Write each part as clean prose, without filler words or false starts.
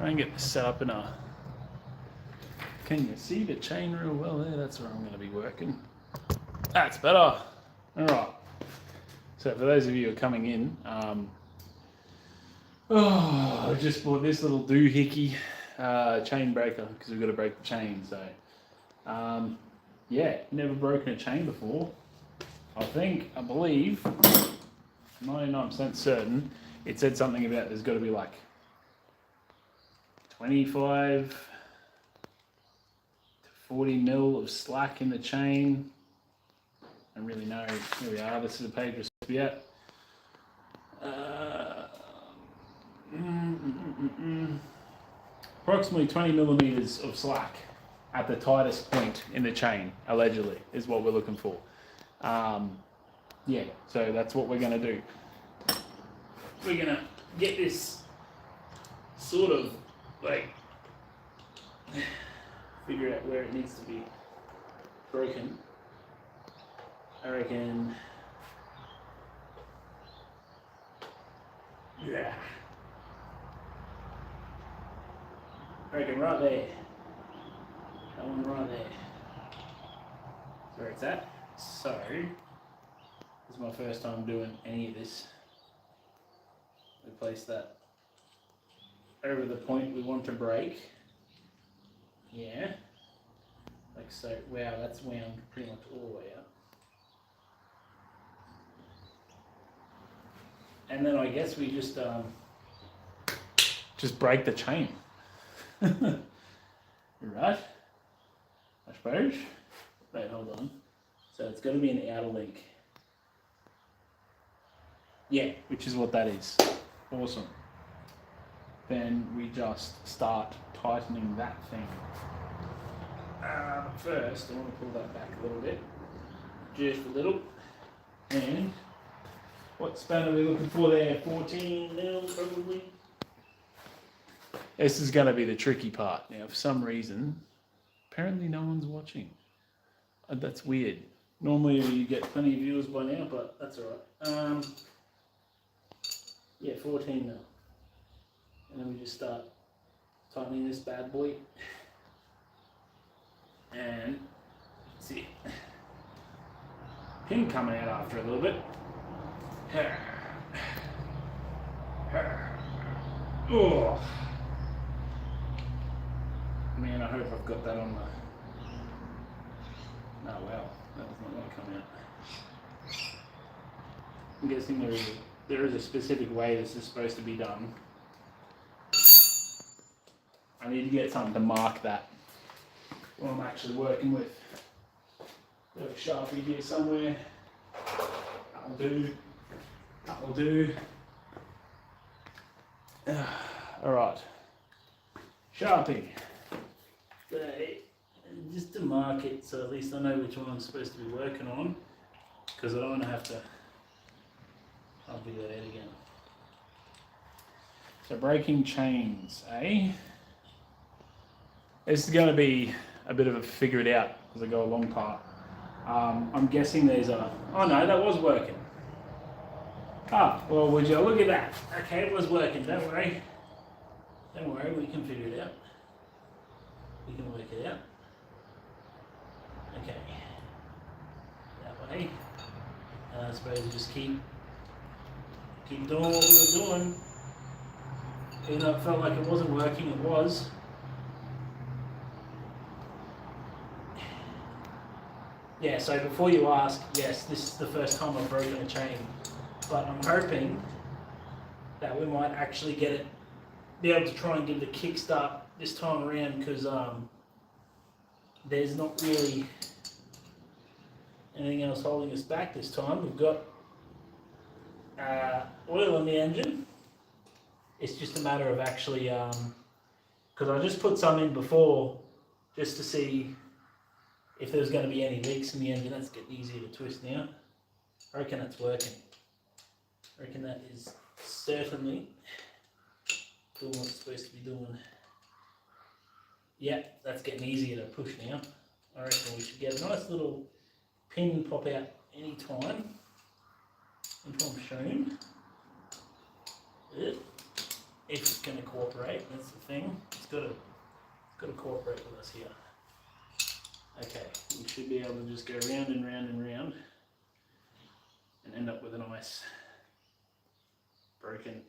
Try and get this set up in a... Can you see the chain real well there? That's where I'm going to be working. That's better. Alright. So for those of you who are coming in, I just bought this little doohickey chain breaker because we've got to break the chain. So yeah, never broken a chain before. I believe, 99% certain, it said something about there's got to be like 25 to 40 mil of slack in the chain. I don't really know. Here we are. This is a page recipe yet. Approximately 20 millimeters of slack at the tightest point in the chain, allegedly, is what we're looking for. Yeah, so that's what we're going to do. We're going to get this sort of like figure out where it needs to be broken. I reckon, yeah, I reckon right there, that one right there, that's where it's at. So, this is my first time doing any of this. We place that over the point we want to break, yeah, like so. Wow, that's wound pretty much all the way out. And then I guess we just break the chain. Right? I suppose. Wait, hold on. So it's got to be an outer link. Yeah, which is what that is. Awesome. Then we just start tightening that thing. First, I want to pull that back a little bit. Just a little. And what span are we looking for there? 14 mil probably. This is going to be the tricky part. Now, for some reason, apparently no one's watching. That's weird. Normally you get plenty of viewers by now, but that's alright. Yeah, 14 mil. And then we just start tightening this bad boy. And see, pin coming out after a little bit. Oh man, I hope I've got that on the... Oh well, that was not going to come out. I'm guessing there is a specific way this is supposed to be done. I need to get something to mark that what I'm actually working with. Got a Sharpie here somewhere. That'll do. That'll do. Alright. Sharpie. Just to mark it so at least I know which one I'm supposed to be working on, because I don't want to have to figure that out again. So breaking chains, eh? This is going to be a bit of a figure it out as I go along part. I'm guessing there's a... Oh no, that was working. Ah, well would you look at that. Okay, it was working, don't worry. Don't worry, we can figure it out. We can work it out. Okay. That way. I suppose we just keep doing what we were doing. Even though it felt like it wasn't working, it was. Yeah, so before you ask, yes, this is the first time I've broken a chain, but I'm hoping that we might actually be able to try and give it a kickstart this time around, because there's not really anything else holding us back this time. We've got oil in the engine. It's just a matter of actually, because I just put some in before just to see if there's going to be any leaks in the engine. That's getting easier to twist now. I reckon that's working. I reckon that is certainly doing what it's supposed to be doing. Yeah, that's getting easier to push now. I reckon we should get a nice little pin pop out any time. If I'm shown. if it's going to cooperate. That's the thing. It's got to cooperate with us here. Okay, you should be able to just go round and round and round and end up with a nice broken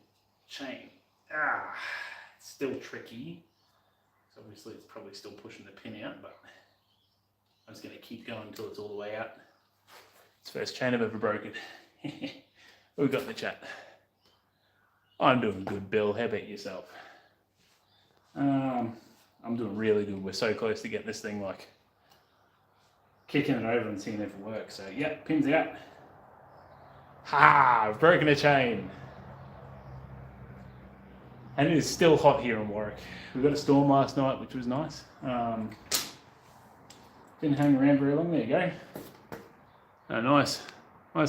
chain. It's still tricky. So obviously it's probably still pushing the pin out, but I'm just going to keep going until it's all the way out. It's the first chain I've ever broken. We've got in the chat. I'm doing good, Bill. How about yourself? I'm doing really good. We're so close to getting this thing like kicking it over and seeing if it works. So yeah, pin's out. Ha! I've broken a chain. And it is still hot here in Warwick. We got a storm last night, which was nice. Didn't hang around very long. There you go. Oh, nice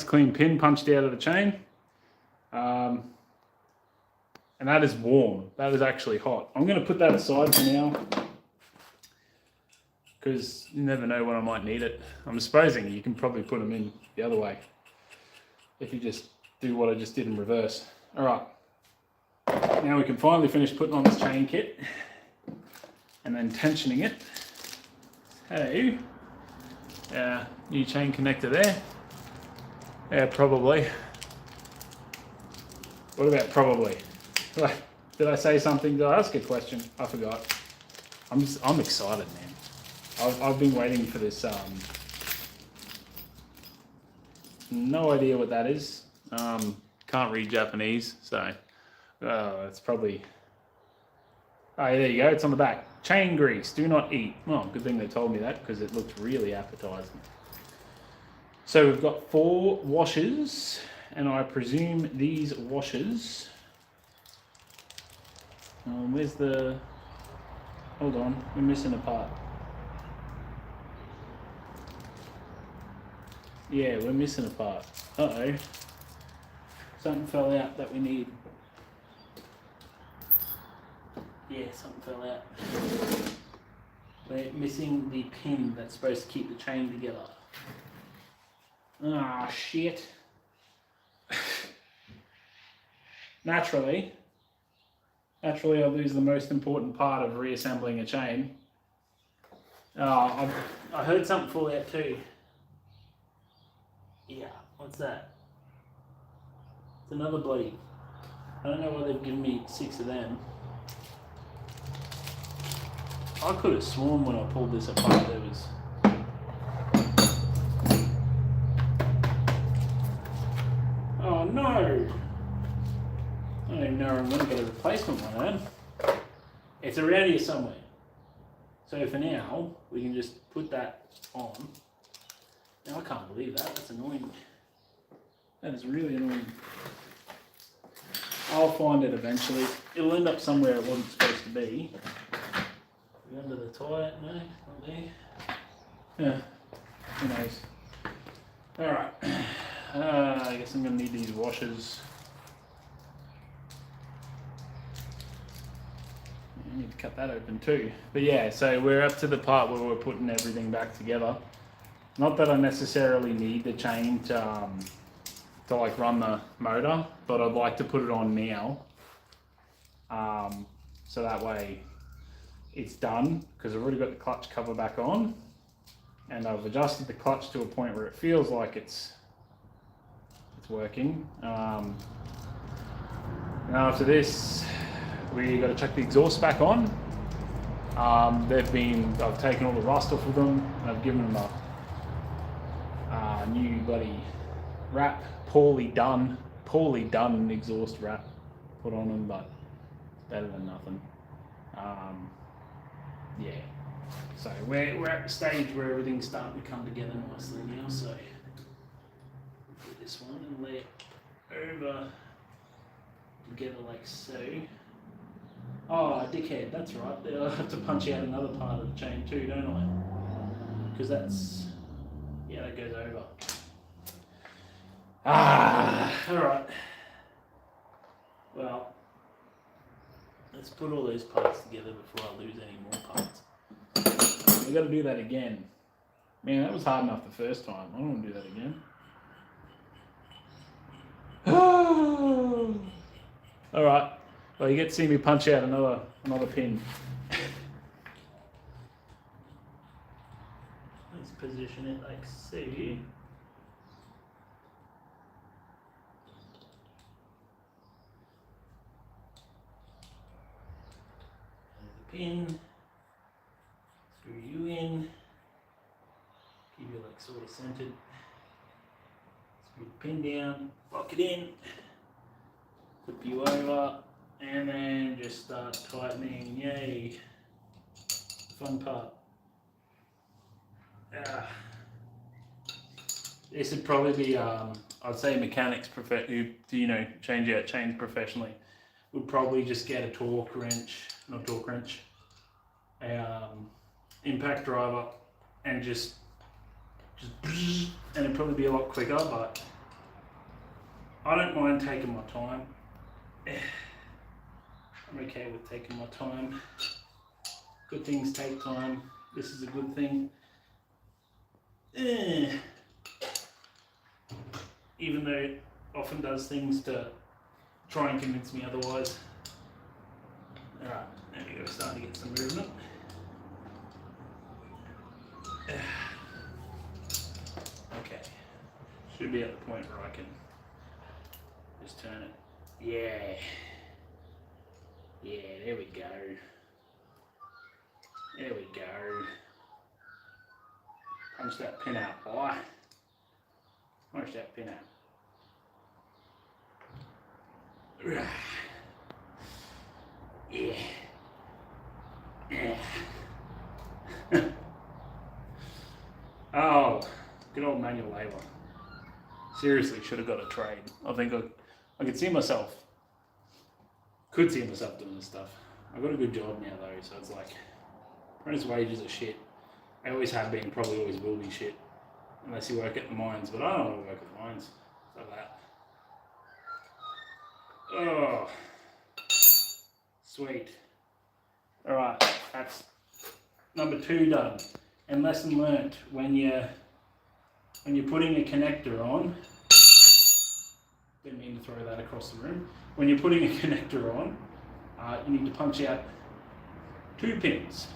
clean pin punched out of the chain. And that is warm. That is actually hot. I'm going to put that aside for now because you never know when I might need it. I'm supposing you can probably put them in the other way if you just do what I just did in reverse. All right. Now we can finally finish putting on this chain kit and then tensioning it. Hey, new chain connector there. Yeah, probably. What about probably? Did I say something? Did I ask a question? I forgot. I'm excited, man. I've been waiting for this. No idea what that is. Can't read Japanese, so it's probably. Oh, there you go. It's on the back. Chain grease. Do not eat. Oh, good thing they told me that because it looked really appetizing. So we've got 4 washers, and I presume these washers. Where's the? Hold on, we're missing a part. Yeah, we're missing a part. Uh-oh. Something fell out that we need. Yeah, something fell out. We're missing the pin that's supposed to keep the chain together. Ah, shit. Naturally, I lose the most important part of reassembling a chain. I heard something fall out too. Yeah, what's that? It's another bloody. I don't know why they've given me 6 of them. I could have sworn when I pulled this apart there was. Oh no! I don't even know I'm going to get a replacement one then. It's around here somewhere. So for now, we can just put that on. Now I can't believe that. That's annoying. That is really annoying. I'll find it eventually. It'll end up somewhere it wasn't supposed to be. Under the tyre? No, not there. Yeah, who knows. Alright. I guess I'm going to need these washers. I need to cut that open too. But yeah, so we're up to the part where we're putting everything back together. Not that I necessarily need the chain to like run the motor, but I'd like to put it on now. So that way it's done, because I've already got the clutch cover back on, and I've adjusted the clutch to a point where it feels like it's working. Now after this, we got to chuck the exhaust back on. I've taken all the rust off of them, and I've given them a new bloody wrap, poorly done exhaust wrap put on them, but it's better than nothing. Yeah, so we're at the stage where everything's starting to come together nicely now, so put this one and lay it over together like so. Oh, dickhead, that's right. I'll have to punch out another part of the chain too, don't I? Because that's, yeah, that goes over. Alright. Well, let's put all those parts together before I lose any more parts. We've got to do that again. Man, that was hard enough the first time. I don't want to do that again. Alright. Well, you get to see me punch out another pin. Let's position it like so. There's the pin. Screw you in. Keep it like sort of centered. Screw the pin down. Lock it in. Flip you over. And then just start tightening. Yay. Fun part. This would probably be, I'd say mechanics who change out chains professionally would probably just get a torque wrench, not torque wrench, impact driver, and just and it'd probably be a lot quicker. But I don't mind taking my time. I'm okay with taking my time. Good things take time. This is a good thing. Even though it often does things to try and convince me otherwise. Alright, there we go, starting to get some movement. Okay, should be at the point where I can just turn it. Yeah, there we go. There we go. Punch that pin out, boy. Punch that pin out. Yeah. Oh, good old manual labour. Seriously, should have got a trade. I think I could see myself. Could see myself doing this stuff. I've got a good job now though, so it's like, apprentice wages are shit. They always have been, probably always will be shit. Unless you work at the mines, but I don't want to work at the mines. Like that. Oh, sweet. Alright, that's number 2 done. And lesson learnt, when you're putting a connector on, didn't mean to throw that across the room. When you're putting a connector on, you need to punch out 2 pins.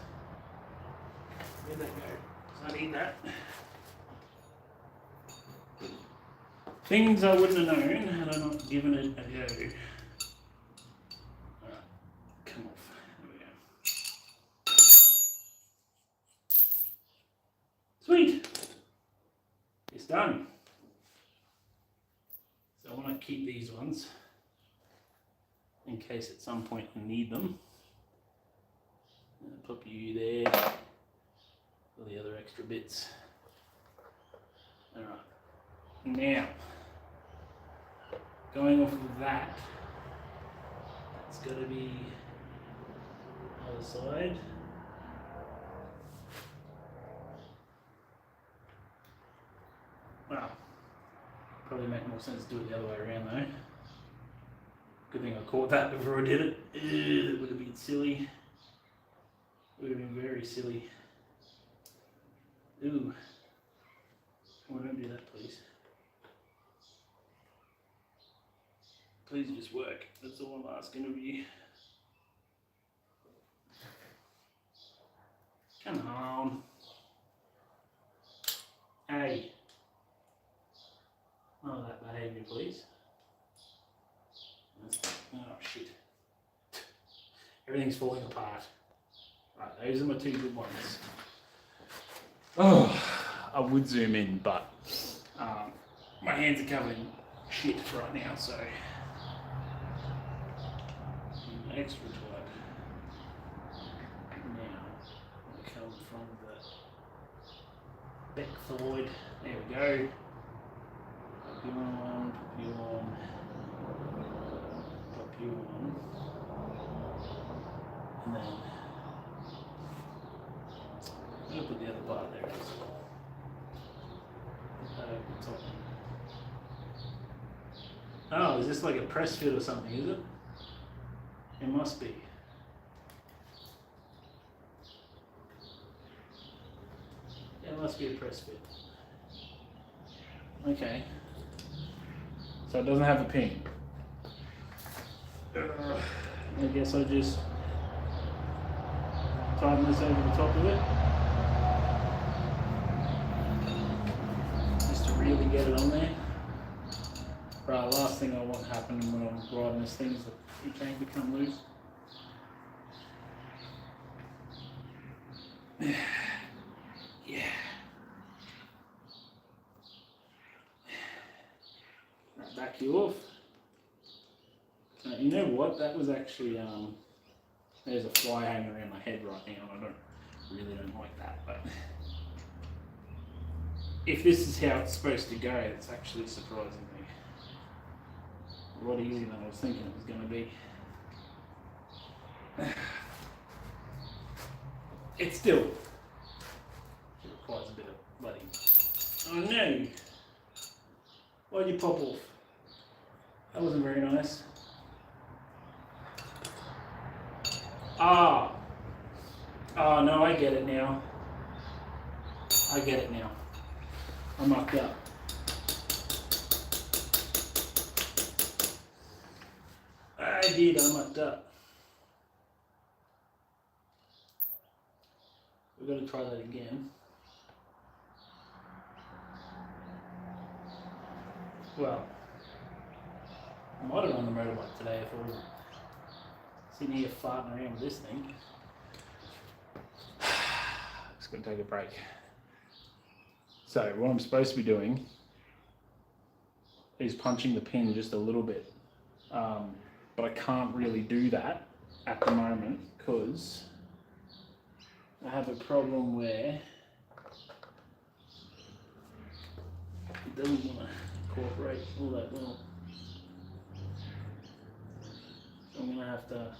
Where'd that go? So I need that. Things I wouldn't have known had I not given it a go. Alright, come off. There we go. Sweet! It's done. So I want to keep these ones in case at some point I need them. Pop you there. All the other extra bits. Alright. Now, going off of that, that's got to be other side. Well, probably make more sense to do it the other way around though. Good thing I caught that before I did it. That would have been silly. Would have been very silly. Ooh. Oh, don't do that, please. Please just work. That's all I'm asking of you. Come on. Hey. None of that behaviour, please. Oh, shit. Everything's falling apart. Right, those are my 2 good ones. Oh, I would zoom in, but my hands are covered in shit right now, so extra tight. Now, we come from the back forward. There we go. Pop you on, pop you on, pop you on, and then I'll put the other part there. It is. Oh, is this like a press fit or something, is it? It must be. It must be a press fit. Okay. So it doesn't have a pin. I guess I just tighten this over the top of it, just to really get it on there. Right, last thing I want happening when I'm riding this thing is the chain become loose. Yeah. Right, back you off. You know what? That was actually there's a fly hanging around my head right now, and I really don't like that. But if this is how it's supposed to go, it's actually surprising me. A lot easier than I was thinking it was going to be. It still requires a bit of bloody. Oh no! Why'd you pop off? That wasn't very nice. Ah! Oh no, I get it now. I get it now. I mucked up. I mucked up. We've got to try that again. Well, I might have on the motorbike today if I was sitting here farting around with this thing. Just going to take a break. So what I'm supposed to be doing is punching the pin just a little bit. But I can't really do that at the moment because I have a problem where it doesn't want to cooperate all that well. So I'm going to have to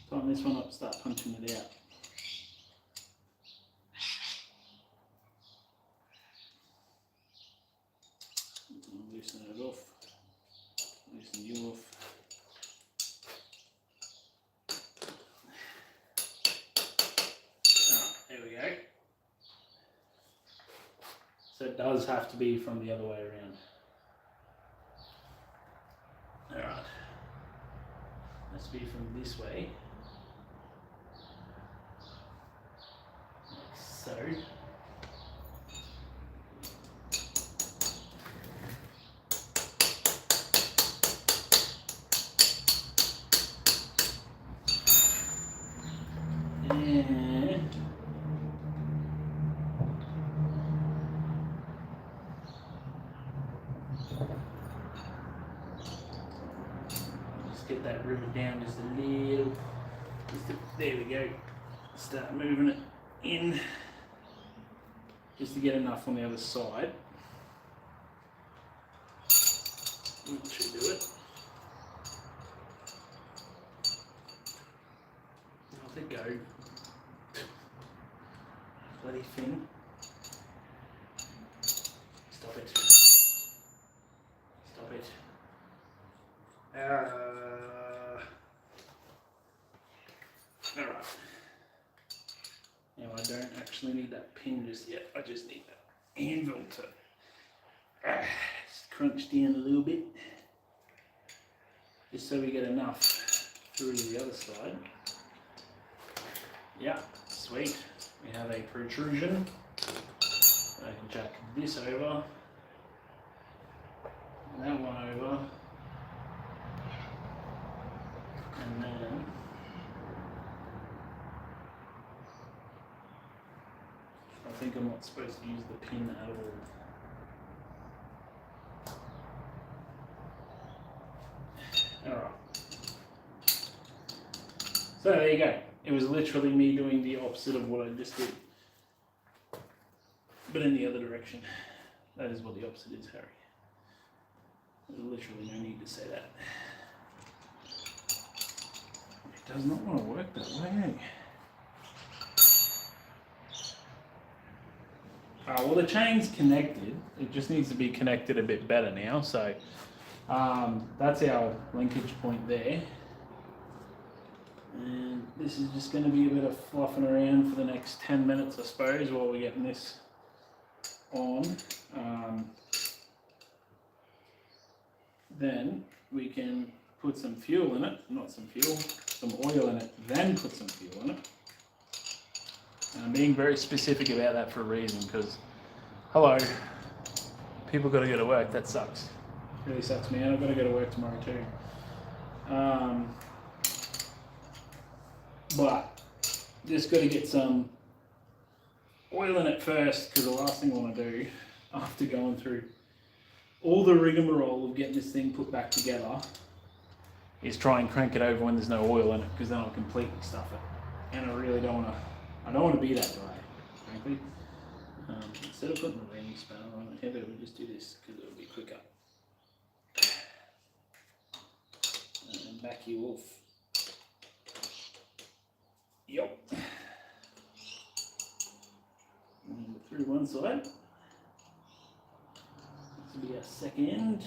tighten this one up, start punching it out. Loosen it off, loosen you off. There we go. So it does have to be from the other way around. Alright. Has to be from this way. Like so. Just get that rivet down just a little. There we go. Start moving it in just to get enough on the other side. That should do it. Off it go. Bloody thing. Stop it. Stop it. Alright. Now I don't actually need that pin just yet. I just need that anvil to just crunch down a little bit. Just so we get enough through to the other side. Yeah, sweet. We have a protrusion. I can jack this over, that one over, and then I think I'm not supposed to use the pin at all. Alright. So there you go. It was literally me doing the opposite of what I just did. But in the other direction. That is what the opposite is, Harry. There's literally no need to say that. It does not want to work that way. Well, the chain's connected. It just needs to be connected a bit better now. So that's our linkage point there. And this is just going to be a bit of fluffing around for the next 10 minutes, I suppose, while we're getting this on. Then we can put some fuel in it, not some fuel, some oil in it, then put some fuel in it. And I'm being very specific about that for a reason, because, hello, people got to go to work. That sucks. Really sucks, man. I've got to go to work tomorrow too. But just got to get some oil in it first, because the last thing I want to do after going through all the rigmarole of getting this thing put back together is try and crank it over when there's no oil in it, because then I'll completely stuff it. And I really don't want to. I don't want to be that guy, frankly. Instead of putting the landing spanner on it, how about we just do this, because it'll be quicker. And back you off. Yep. And through one side. This will be our second.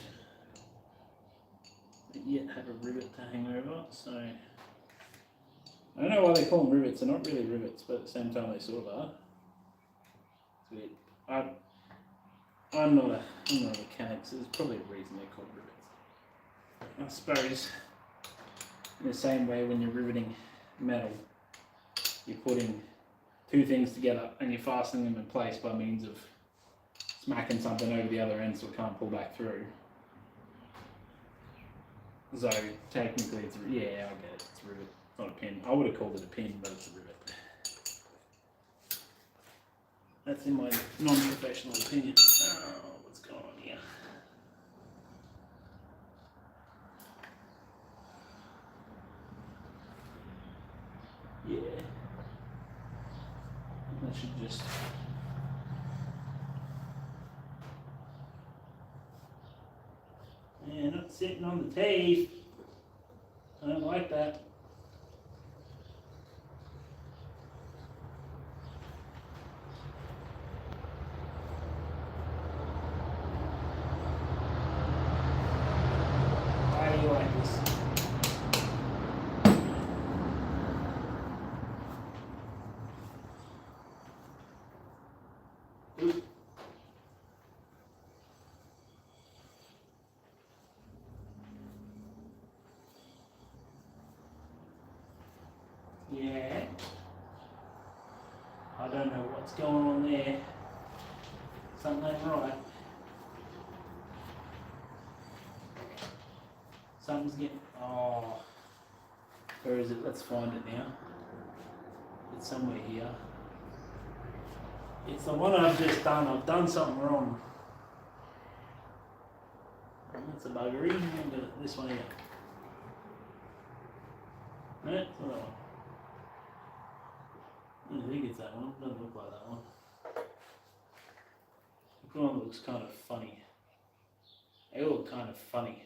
Don't yet have a rivet to hang over, so I don't know why they call them rivets. They're not really rivets, but at the same time they sort of are. It's weird. I'm not a mechanic, so there's probably a reason they're called rivets. I suppose in the same way when you're riveting metal, you're putting two things together and you're fastening them in place by means of smacking something over the other end so it can't pull back through. So technically it's, yeah, I get it, it's a rivet, it's not a pin. I would have called it a pin, but it's a rivet. That's in my non-professional opinion. Oh, what's going on here? Yeah. That should just... Yeah, not sitting on the tape. I don't like that. Why do you like this? Oop. Yeah. I don't know what's going on there. Something ain't right. Something's getting... Oh. Where is it? Let's find it now. It's somewhere here. It's the one I've just done. I've done something wrong. That's a buggery. This one here. No, it's not that one. I think it's that one. It doesn't look like that one. The one looks kind of funny. They all look kind of funny.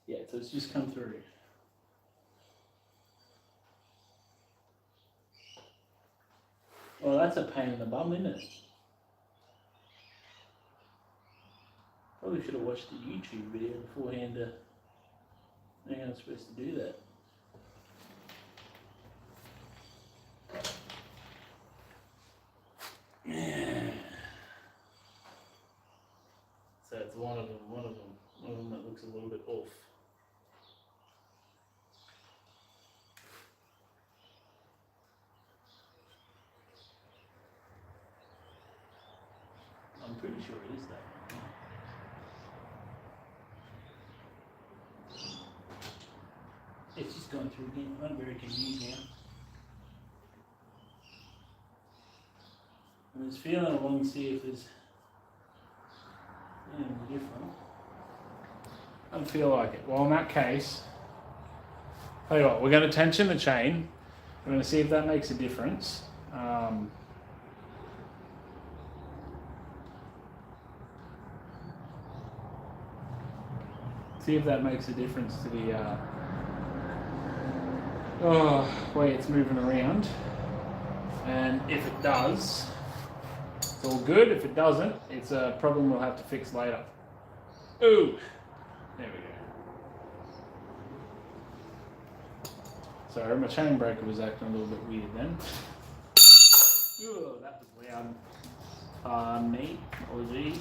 Yeah, so it's just come through. Well, that's a pain in the bum, isn't it? Probably should have watched the YouTube video beforehand to know how I'm supposed to do that. Yeah. So it's one of them that looks a little bit off. I'm pretty sure it is that one. It's just going through again. I'm very confused now. I'm just feeling along to see if there's anything different. I don't feel like it. Well, in that case, tell you what, we're going to tension the chain. We're going to see if that makes a difference. See if that makes a difference to the way it's moving around. And if it does, it's all good. If it doesn't, it's a problem we'll have to fix later. Ooh, there we go. Sorry, my chain breaker was acting a little bit weird then. Ooh, that was loud. Pardon me, apologies.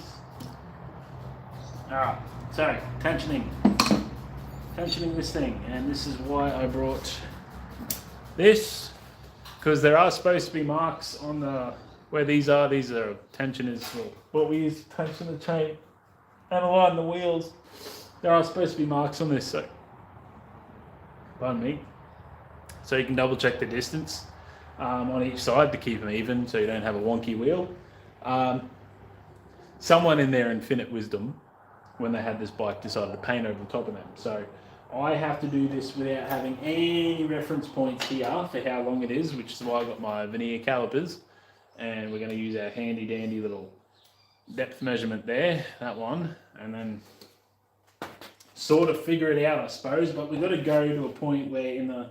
Alright, so tensioning this thing, and this is why I brought this, because there are supposed to be marks on the where these are tensioners for what we use to tension the chain and align the wheels. There are supposed to be marks on this, so pardon me. So you can double check the distance on each side to keep them even, so you don't have a wonky wheel. Someone in their infinite wisdom, when they had this bike, decided to paint over the top of them. So I have to do this without having any reference points here for how long it is, which is why I got my veneer calipers. And we're going to use our handy dandy little depth measurement there, that one, and then sort of figure it out, I suppose. But we've got to go to a point where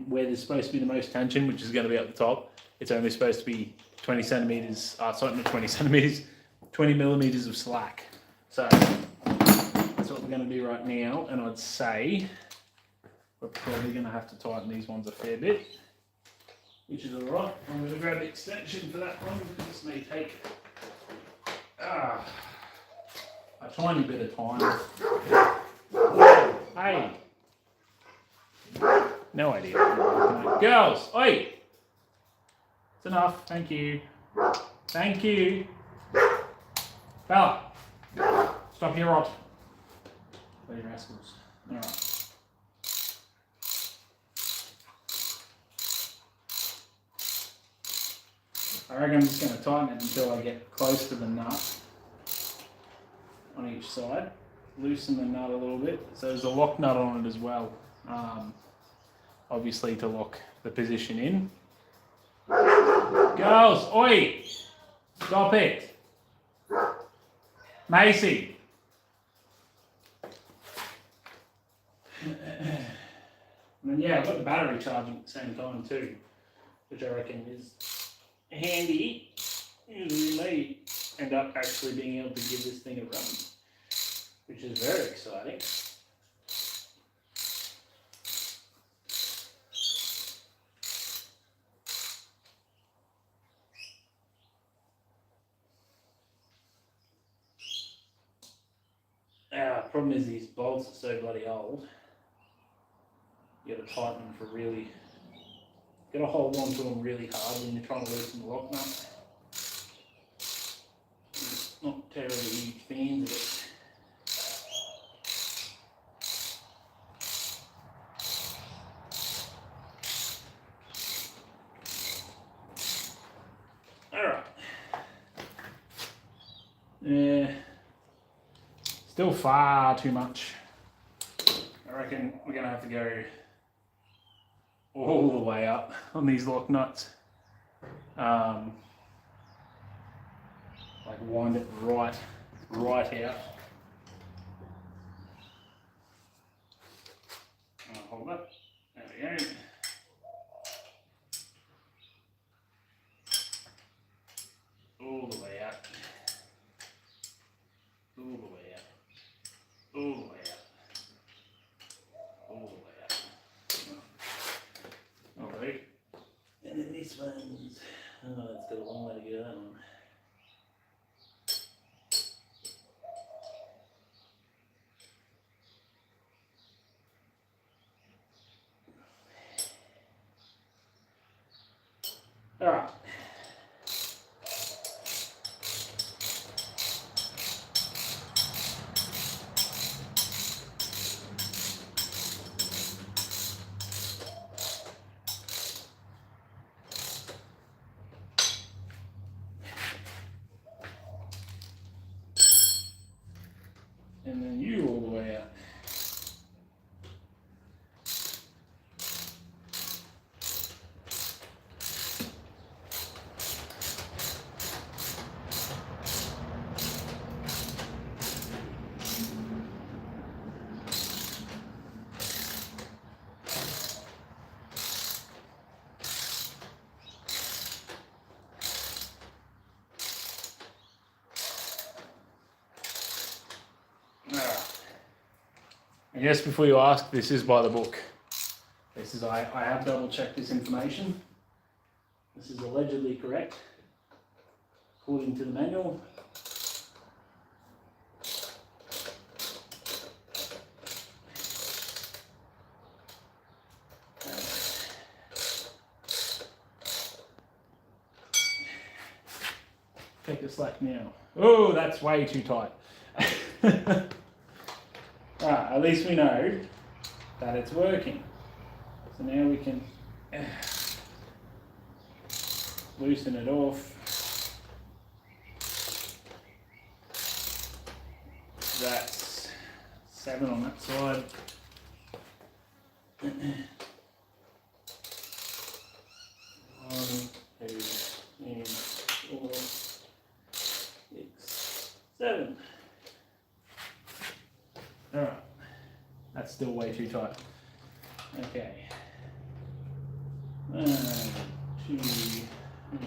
where there's supposed to be the most tension, which is going to be at the top. It's only supposed to be 20 centimeters, sorry, not 20 centimeters, 20 millimeters of slack. So that's what we're going to do right now. And I'd say we're probably going to have to tighten these ones a fair bit, which is all right. I'm going to grab the extension for that one because this may take a tiny bit of time. Hey, no idea. Girls, oi! It's enough. Thank you. Thank you. Bella, stop your rod. Bloody rascals. All right. I reckon I'm just going to tighten it until I get close to the nut on each side. Loosen the nut a little bit. So there's a lock nut on it as well, obviously to lock the position in. Girls, oi! Stop it! Macy! And then yeah, I've got the battery charging at the same time too, which I reckon is handy. We may end up actually being able to give this thing a run, which is very exciting. Problem is these bolts are so bloody old. You got to tighten them for really. Got to hold on to them really hard when you're trying to loosen the lock nut. I'm not terribly huge fans of it. All right. Yeah. Still far too much. I reckon we're going to have to go all the way up on these lock nuts. Like wind it right out. Hold up. There we go. All the way out. All the way out. All the way up. All the way up. Alright. And then this one's, it's got a long way to go, that one. Alright. And then you all the way out. And yes, before you ask, this is by the book. This is, I have double checked this information. This is allegedly correct. according to the manual. Take the slack now. Oh, that's way too tight. Right, at least we know that it's working. So now we can loosen it off. That's 7 on that side. 1, 2, 3, 4, 6, 7. Alright, that's still way too tight. Okay. 1, 2, 3, 4,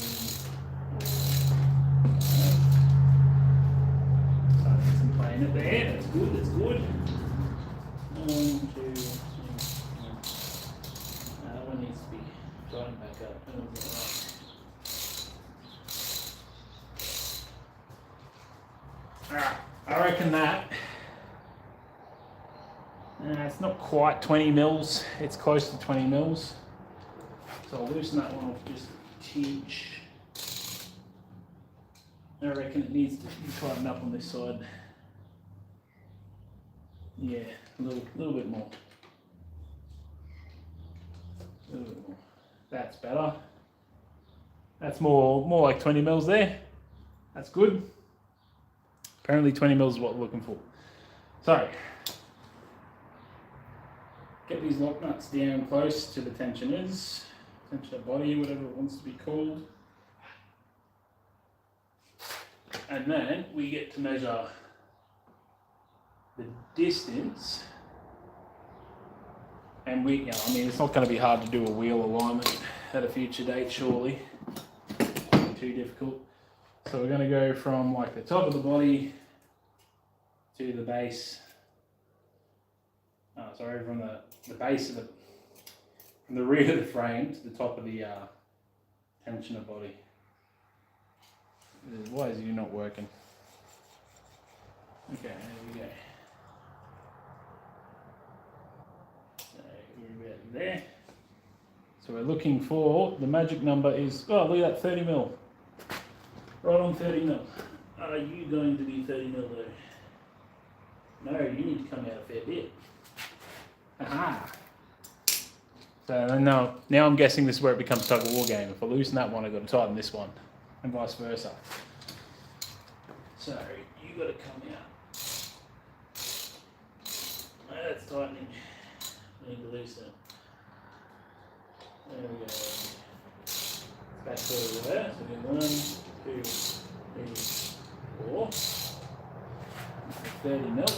5. Some playing it there. That's good. That's good. 1, 2, 3, 4. That one needs to be tightened back up. Alright, I reckon that. It's not quite 20 mils, it's close to 20 mils. So I'll loosen that one off just a tinge. I reckon it needs to be tightened up on this side. Yeah, a little bit more. A little bit more. That's better. That's more like 20 mils there. That's good. Apparently 20 mils is what we're looking for. So, get these lock nuts down close to the tensioners, tensioner body, whatever it wants to be called. And then we get to measure the distance. And I mean, it's not going to be hard to do a wheel alignment at a future date, surely. Not too difficult. So we're going to go from like the top of the body to the base. From the base of from the rear of the frame to the top of the tensioner body. Why is you not working? Okay, there we go. So we're about there. So we're looking for, the magic number is, oh look at that, 30 mil. Right on 30 mil. Are you going to be 30 mil though? No, you need to come out a fair bit. Aha! So now I'm guessing this is where it becomes tug of war game. If I loosen that one, I've got to tighten this one, and vice versa. So you got to come out. That's tightening. I need to loosen it. There we go. Back to where we were. So we do 1, 2, 3, 4. 30 mil.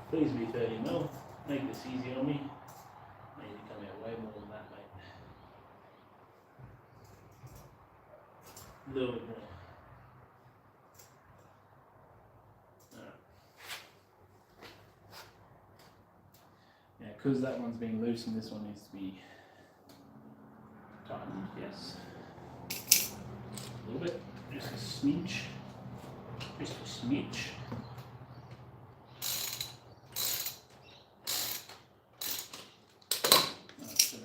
Please be 30 mil. Make this easy on me. I need to come out way more than that, mate. A little bit more. Alright. Yeah, because that one's being loosened, this one needs to be tightened, yes. A little bit, just a smidge. Just a smidge.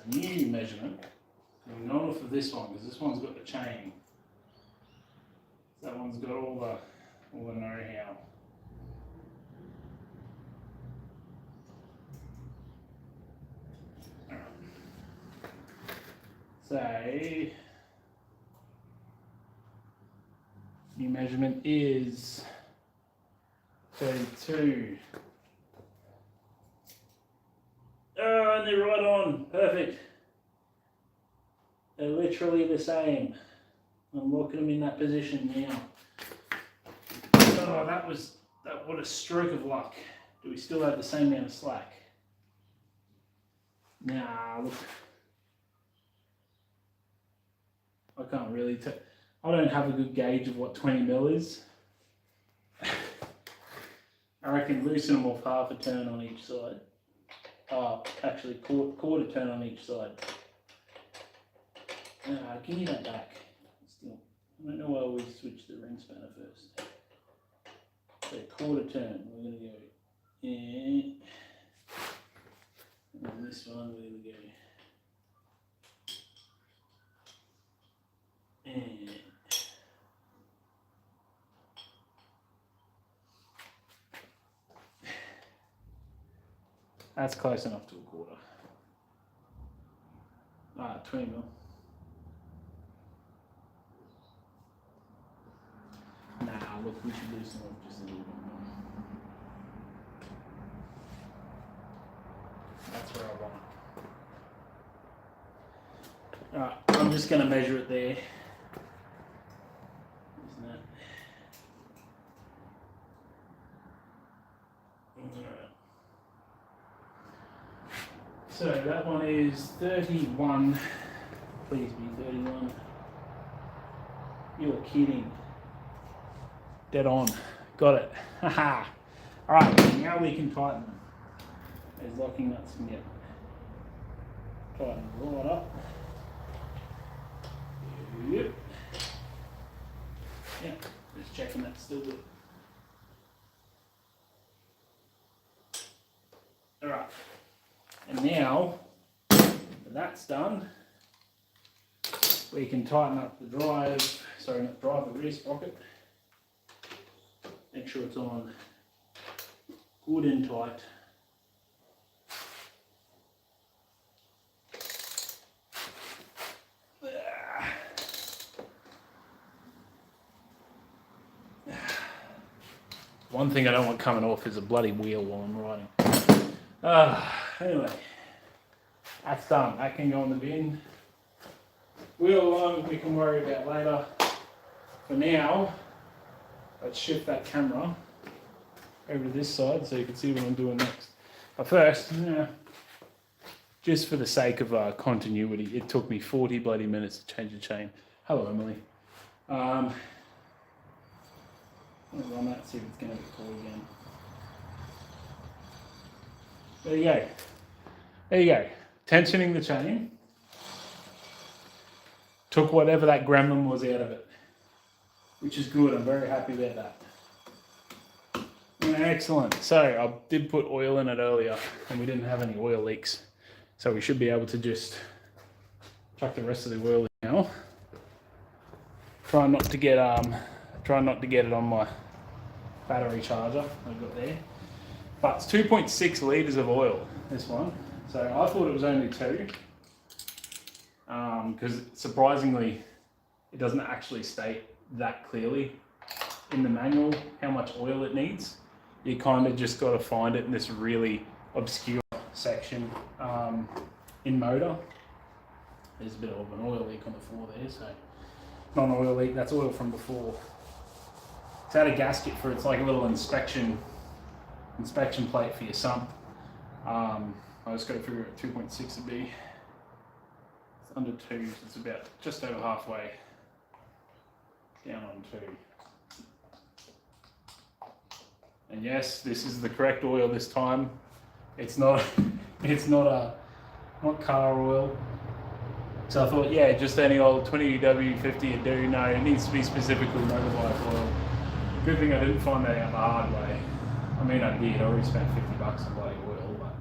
New measurement, and not off of this one because this one's got the chain. That one's got all the know-how. So new measurement is 32. Oh, and they're right on. Perfect. They're literally the same. I'm locking them in that position now. Oh, what a stroke of luck. Do we still have the same amount of slack? Nah, look. I can't really tell. I don't have a good gauge of what 20 mil is. I reckon loosen them off half a turn on each side. Actually, quarter turn on each side. Give me that back. It's I don't know why we switched the ring spanner first. So quarter turn, we're going to go in. And on this one, we're going to go in. That's close enough to a quarter. 20 mil. Nah, look, we should loosen up just a little bit more. That's where I want it. Alright, I'm just going to measure it there. Isn't it? Alright. So that one is 31. Please be 31. You're kidding. Dead on. Got it. Haha. Alright, now we can tighten them. Those locking nuts can get tightened right up. Yep. Yep. Just checking that's still good. Alright. And now that that's done, we can tighten up the drive, the rear sprocket. Make sure it's on good and tight. One thing I don't want coming off is a bloody wheel while I'm riding. Anyway, that's done. That can go in the bin. Wheel alone we can worry about later. For now, let's shift that camera over to this side so you can see what I'm doing next. But first, just for the sake of continuity, it took me 40 bloody minutes to change the chain. Hello, Emily. I'll run that, see if it's going to be cool again. There you go. There you go. Tensioning the chain. Took whatever that gremlin was out of it, which is good. I'm very happy about that. Excellent. So I did put oil in it earlier and we didn't have any oil leaks. So we should be able to just chuck the rest of the oil in now. Try not to get it on my battery charger I've got there. But it's 2.6 litres of oil, this one. So I thought it was only 2. Because surprisingly, it doesn't actually state that clearly in the manual how much oil it needs. You kind of just got to find it in this really obscure section in motor. There's a bit of an oil leak on the floor there, so not an oil leak, that's oil from before. It's had a gasket for it's like a little inspection plate for your sump. I just got to figure out 2.6 would be. It's under 2, so it's about just over halfway down on 2. And yes, this is the correct oil this time. It's not car oil. So I thought, yeah, just any old 20W50 would do. No, it needs to be specifically motorbike oil. Good thing I didn't find that out the hard way. I mean, I did. I already spent $50 on bloody oil, but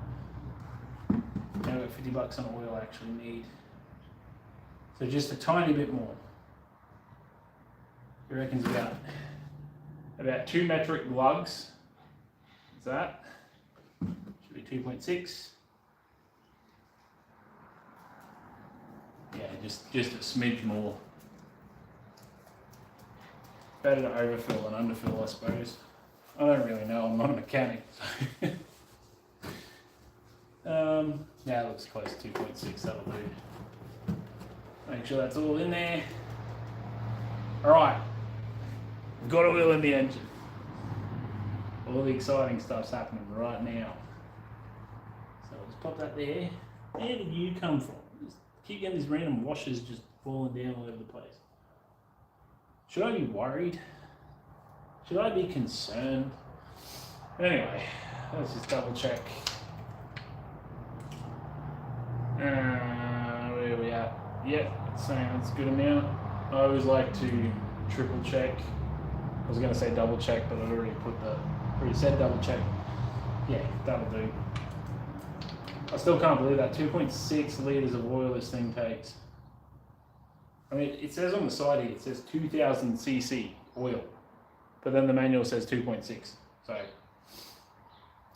now I've got $50 on oil I actually need. So just a tiny bit more. He reckons about 2 metric lugs. Is that? Should be 2.6. Yeah, just a smidge more. Better to overfill than underfill, I suppose. I don't really know. I'm not a mechanic. So. Yeah, it looks close to 2.6. That'll do. Make sure that's all in there. All right. We've got oil in the engine. All the exciting stuff's happening right now. So I'll just pop that there. Where did you come from? Just keep getting these random washers just falling down all over the place. Should I be worried? Should I be concerned? Anyway, let's just double check. Where are we at? Yep, it's saying that's a good amount. I always like to triple check. I was going to say double check, but I already said double check. Yeah, that'll do. I still can't believe that 2.6 litres of oil this thing takes. I mean, it says on the side here, it says 2000 cc oil, but then the manual says 2.6. So,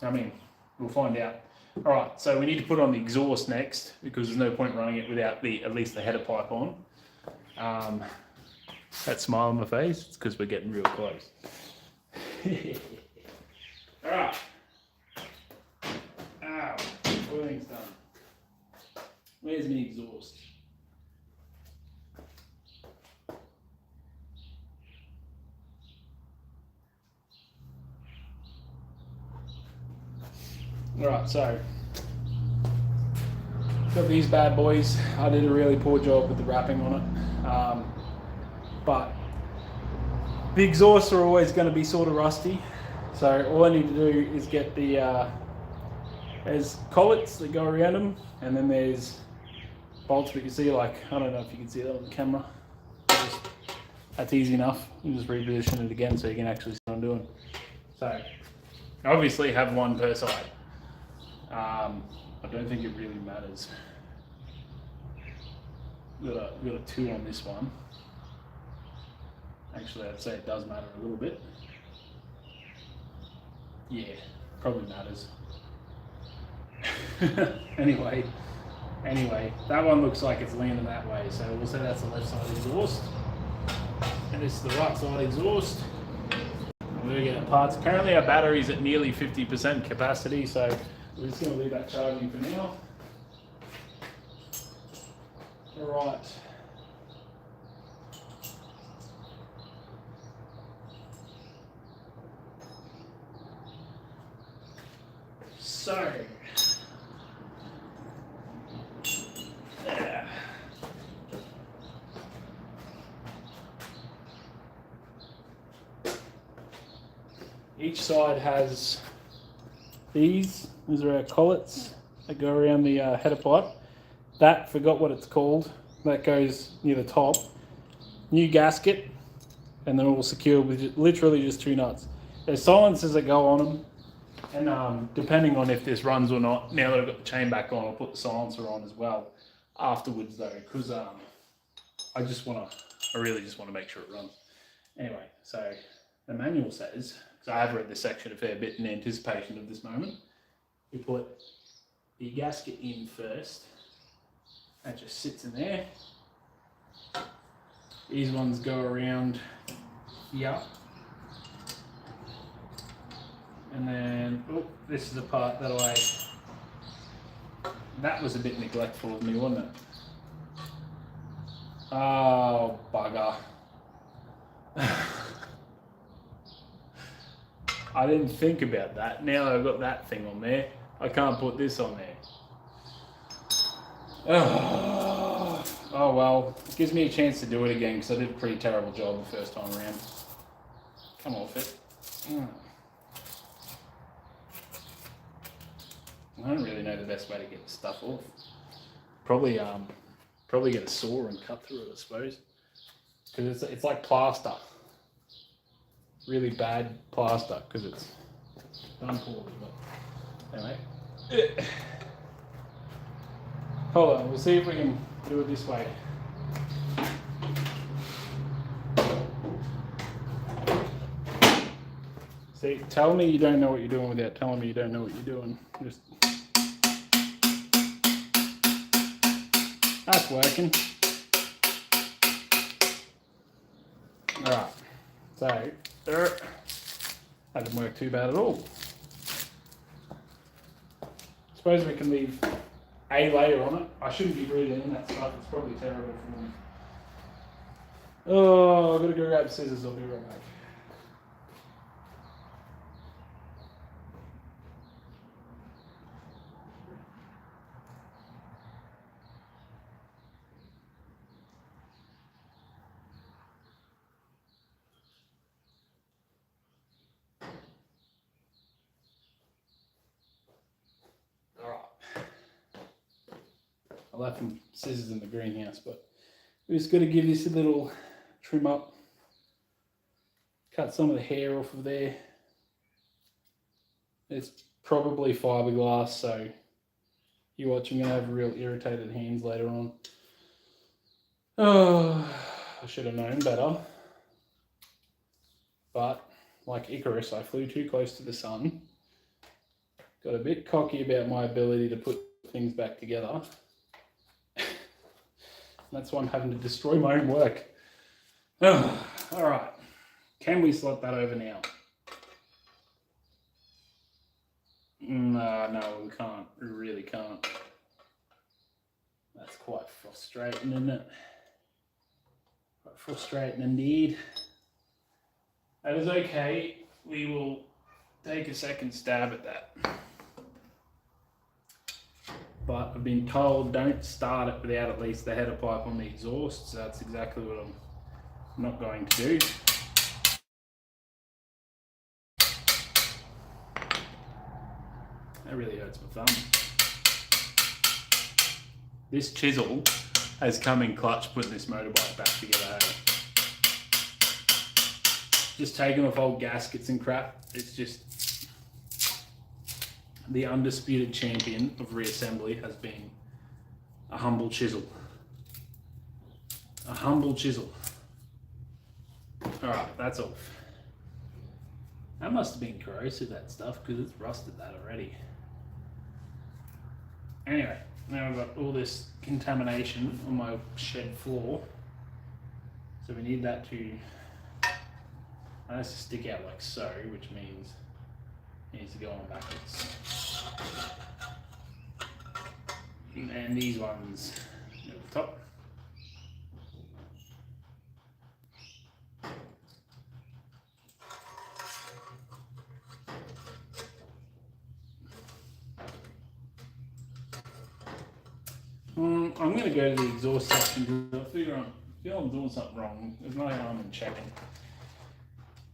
I mean, we'll find out. All right, so we need to put on the exhaust next because there's no point running it without at least the header pipe on. That smile on my face, it's because we're getting real close. All right. Ow, oiling's done. Where's my exhaust? Alright, so got these bad boys. I did a really poor job with the wrapping on it, but the exhausts are always going to be sort of rusty, so all I need to do is get the there's collets that go around them, and then there's bolts that you see, like, I don't know if you can see that on the camera. That's easy enough. You just reposition it again so you can actually see what I'm doing. So I obviously have one per side. I don't think it really matters. We've got a 2 on this one. Actually, I'd say it does matter a little bit. Yeah, probably matters. Anyway, that one looks like it's leaning that way, so we'll say that's the left side exhaust. And this is the right side exhaust. We're going to get parts. Currently our battery's at nearly 50% capacity, so we're just going to leave that charging for now. Alright. So, yeah. Each side has these are our collets that go around the header pipe. That, forgot what it's called, that goes near the top. New gasket, and they're all secured with literally just 2 nuts. There's silencers that go on them, and depending on if this runs or not, now that I've got the chain back on, I'll put the silencer on as well afterwards though, because I really just want to make sure it runs. Anyway, so the manual says, because I have read this section a fair bit in anticipation of this moment, you put the gasket in first. That just sits in there. These ones go around here. And then, oh, this is the part that that was a bit neglectful of me, wasn't it? Oh, bugger. I didn't think about that. Now that I've got that thing on there, I can't put this on there. Oh well, it gives me a chance to do it again because I did a pretty terrible job the first time around. Come off it. I don't really know the best way to get the stuff off. Probably get a saw and cut through it, I suppose. Because it's like plaster. Really bad plaster because it's done poorly. But anyway. Hold on, we'll see if we can do it this way. See, tell me you don't know what you're doing without telling me you don't know what you're doing. Just... That's working. Alright, so that didn't work too bad at all. Suppose we can leave a layer on it. I shouldn't be breathing in that stuff, it's probably terrible for me. Oh, I've got to go grab scissors, I'll be right back. I left some scissors in the greenhouse, but we're just going to give this a little trim up cut some of the hair off of there. It's probably fiberglass, so you watch, I'm going to have real irritated hands later on. Oh, I should have known better. But, like Icarus, I flew too close to the sun. Got a bit cocky about my ability to put things back together. That's why I'm having to destroy my own work. Oh, all right. Can we slot that over now? No, we can't. We really can't. That's quite frustrating, isn't it? Quite frustrating indeed. That is okay. We will take a second stab at that. But I've been told don't start it without at least the header pipe on the exhaust, so that's exactly what I'm not going to do. That really hurts my thumb. This chisel has come in clutch putting this motorbike back together. Just taking off old gaskets and crap. It's just the undisputed champion of reassembly has been a humble chisel. A humble chisel. Alright, that's off. That must have been corrosive, that stuff, because it's rusted that already. Anyway, now I've got all this contamination on my shed floor. So we need that to stick out like so, which means it needs to go on backwards. And these ones at the top. I'm going to go to the exhaust section because I feel I'm doing something wrong. There's no harm in checking.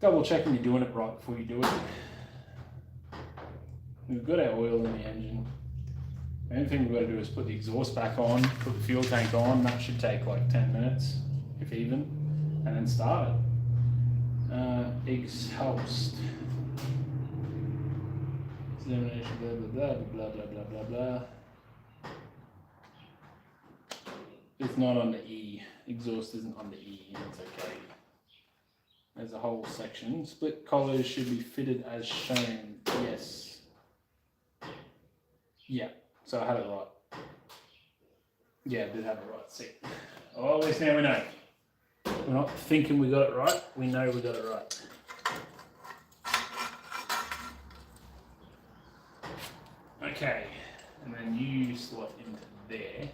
Double checking you're doing it right before you do it. We've got our oil in the engine. The only thing we've got to do is put the exhaust back on, put the fuel tank on. That should take like 10 minutes, if even, and then start it. Exhaust. Examination, blah, blah, blah, blah, blah, blah, blah. It's not on the E. Exhaust isn't on the E, it's okay. There's a whole section. Split collars should be fitted as shown. Yes. Yeah, so I had it right. Yeah, I did have it right. See. Oh, at least now we know. We're not thinking we got it right, we know we got it right. Okay, and then you slot into there.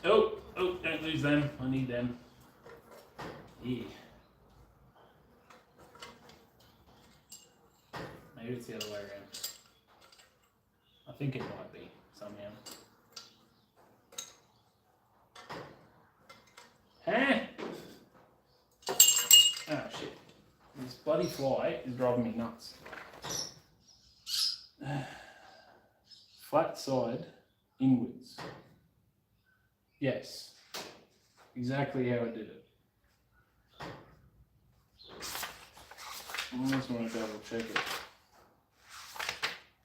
Oh, don't lose them. I need them. Yeah. Maybe it's the other way around. I think it might be, somehow. Huh? Oh shit. This bloody fly is driving me nuts. Flat side, inwards. Yes. Exactly how I did it. I just want to double check it.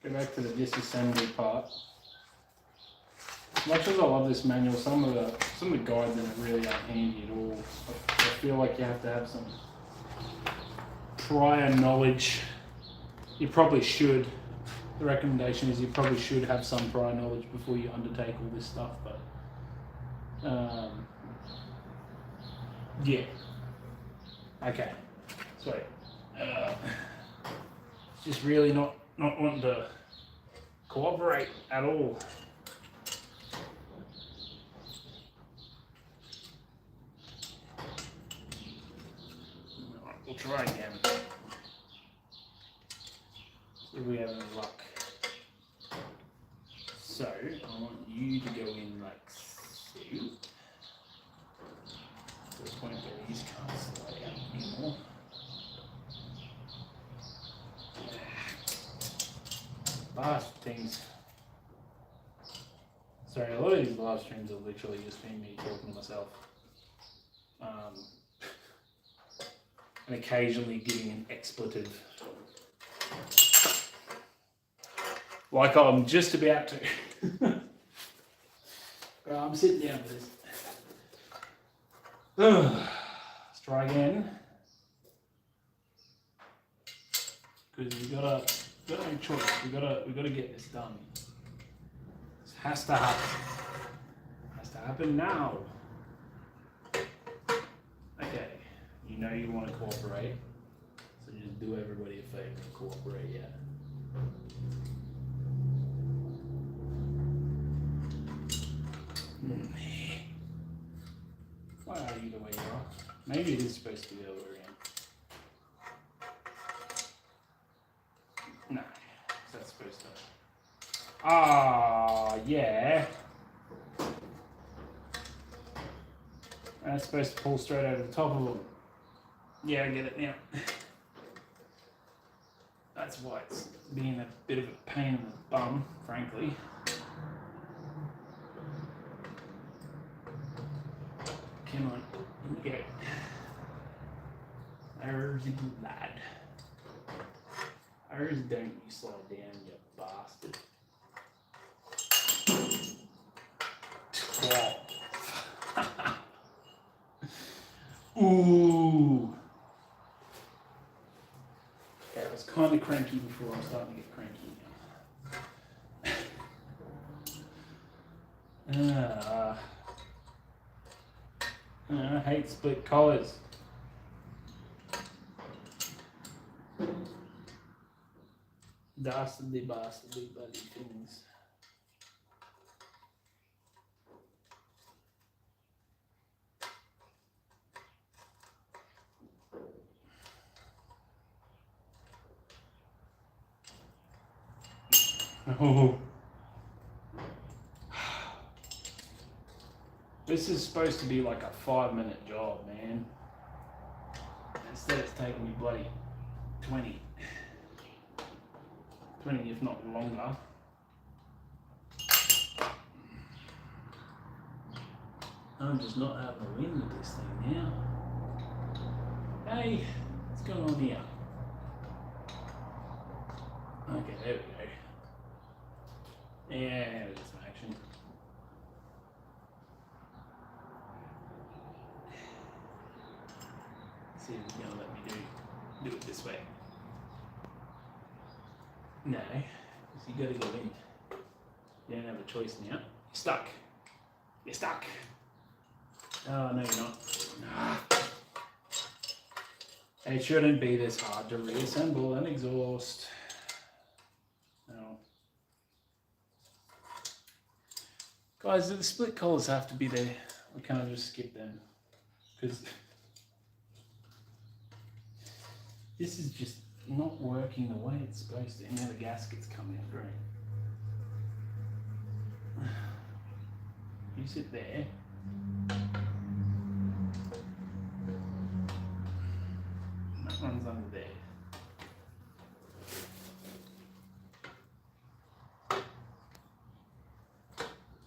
Go back to the disassembly part. As much as I love this manual, some of the guides in it really aren't handy at all. I feel like you have to have some prior knowledge. You probably should. The recommendation is you probably should have some prior knowledge before you undertake all this stuff, but yeah. Okay. Sweet. Just really not wanting to cooperate at all. Alright, we'll try again. See if we have any luck. So, I want you to go in like so. To the point where these can't slide out anymore. Last things. Sorry, a lot of these live streams are literally just been me talking to myself. and occasionally giving an expletive. Like I'm just about to. Right, I'm sitting down for this. Let's try again. Because we've got no choice. We've got to get this done. This has to happen. It has to happen now. Okay, you know you want to cooperate, so just do everybody a favor and cooperate. Yeah. Why are you the way you are? Maybe it is supposed to be the other way around. No, that's supposed to. Ah, yeah. That's supposed to pull straight over the top of them. Yeah, I get it now. That's why it's being a bit of a pain in the bum, frankly. Come on, get it. There's the lad. Ours don't you slide down, you bastard. 12. Ooh. Okay, I was kind of cranky before. I'm starting to get cranky now. I hate split collars. Dastardly bastardly bloody things. Oh. This is supposed to be like a 5-minute job, man. Instead it's taking me bloody 20 if not longer. I'm just not having a win with this thing now. Hey, what's going on here? Okay, there we go. Yeah, there's some action. See if it's going to let me do it this way. No, because you got to go in. You don't have a choice now. You're stuck. You're stuck. Oh, no, you're not. It shouldn't be this hard to reassemble and exhaust. No. Guys, the split collars have to be there. We can't just skip them. Because this is just not working the way it's supposed to. And now the gasket's coming out great. You sit there. That one's under there.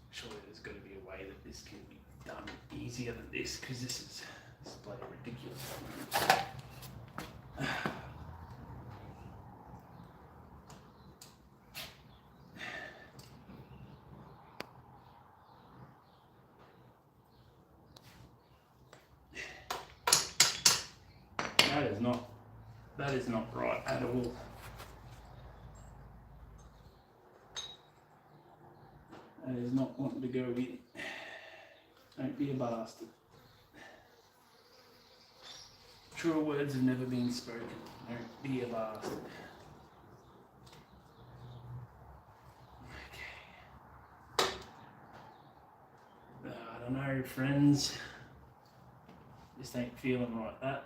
Surely there's got to be a way that this can be done easier than this, because this is bloody ridiculous. That is not right at all. That is not wanting to go in. Don't be a bastard. Truer words have never been spoken. Don't be a bastard. Okay. I don't know, friends. Just ain't feeling like that.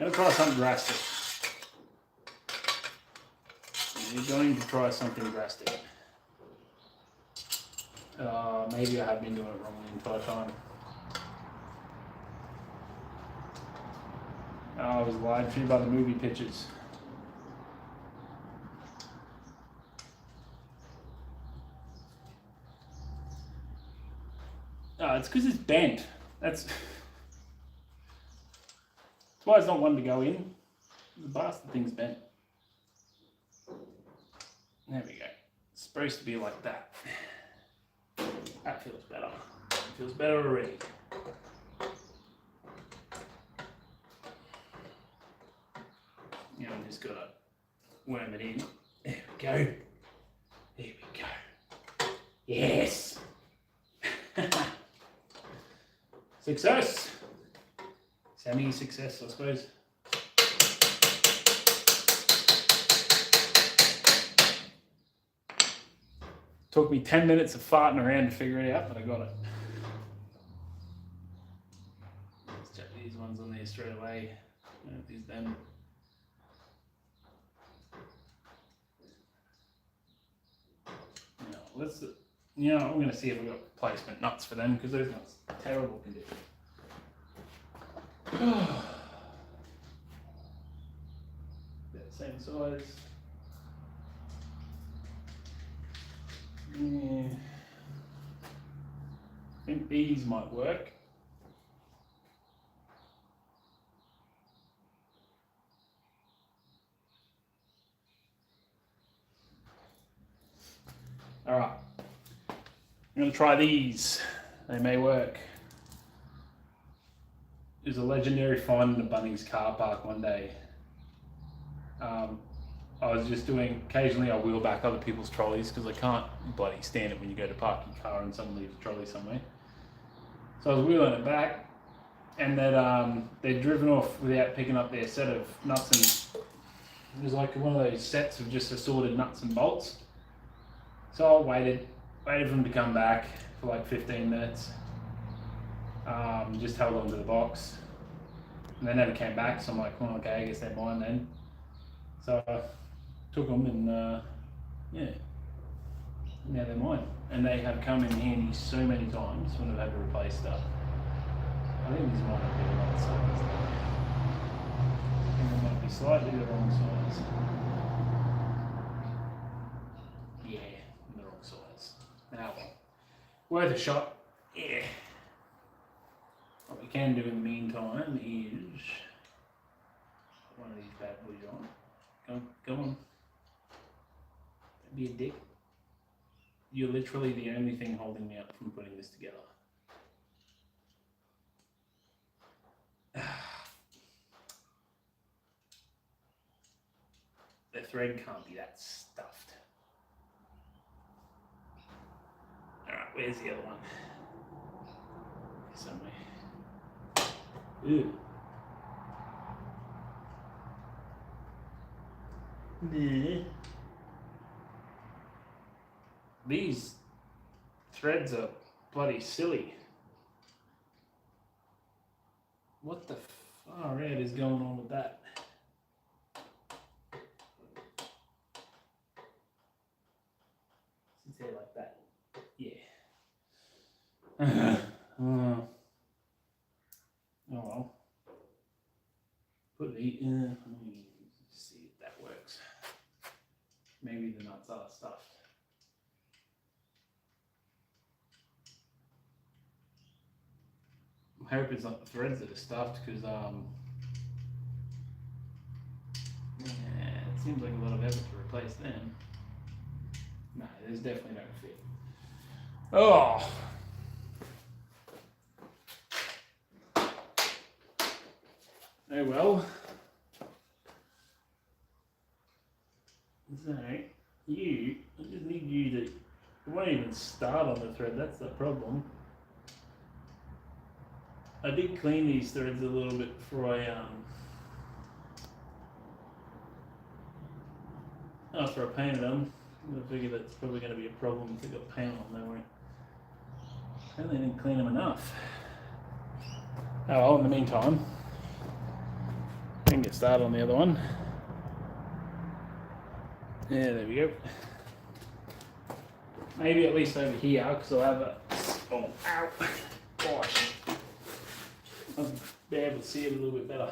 I'm going to try something drastic. You're going to try something drastic. Maybe I have been doing it wrong the entire time. I was lied to by the movie pictures. Oh, it's because it's bent. That's why it's not one to go in. The bastard thing's bent. There we go. It's supposed to be like that. That feels better. It feels better already. I'm just gonna worm it in. There we go. There we go. Yes! Success! Semi-success, I suppose. Took me 10 minutes of farting around to figure it out, but I got it. Let's check these ones on there straight away. These them. Let's, I'm going to see if we've got replacement nuts for them because those nuts are terrible condition. That same size. Yeah. I think these might work. All right, I'm going to try these. They may work. It was a legendary find in a Bunnings car park one day. I was just doing, occasionally I wheel back other people's trolleys because I can't bloody stand it when you go to park your car and someone leaves a trolley somewhere. So I was wheeling it back and they'd driven off without picking up their set of nuts, and it was like one of those sets of just assorted nuts and bolts. So I waited for them to come back for like 15 minutes. Just held on to the box. And they never came back, so I'm like, well, okay, I guess they're mine then. So I took them and yeah, now they're mine. And they have come in handy so many times when I've had to replace stuff. I think these might not be the right size. I think they might be slightly the wrong size. Yeah, the wrong size. Now, worth a shot. Yeah. What we can do in the meantime is put one of these bad boys on. Go on. Don't be a dick. You're literally the only thing holding me up from putting this together. The thread can't be that stuffed. Alright, where's the other one? Somewhere. Ew. Yeah. These threads are bloody silly. What the far out is going on with that? It's there like that. Yeah. Oh well. Put the let me see if that works. Maybe the nuts are stuffed. I hope it's not the threads that are stuffed because yeah, it seems like a lot of effort to replace them. No, there's definitely no fit. Oh. Oh well. So, I just need you to, it won't even start on the thread, that's the problem. I did clean these threads a little bit before after I painted them. I figured that's probably going to be a problem if they got paint on them. They weren't. Apparently I didn't clean them enough. Oh well, in the meantime, I can get started on the other one. Yeah, there we go. Maybe at least over here, because I'll have a, oh, ow, gosh. I'll be able to see it a little bit better.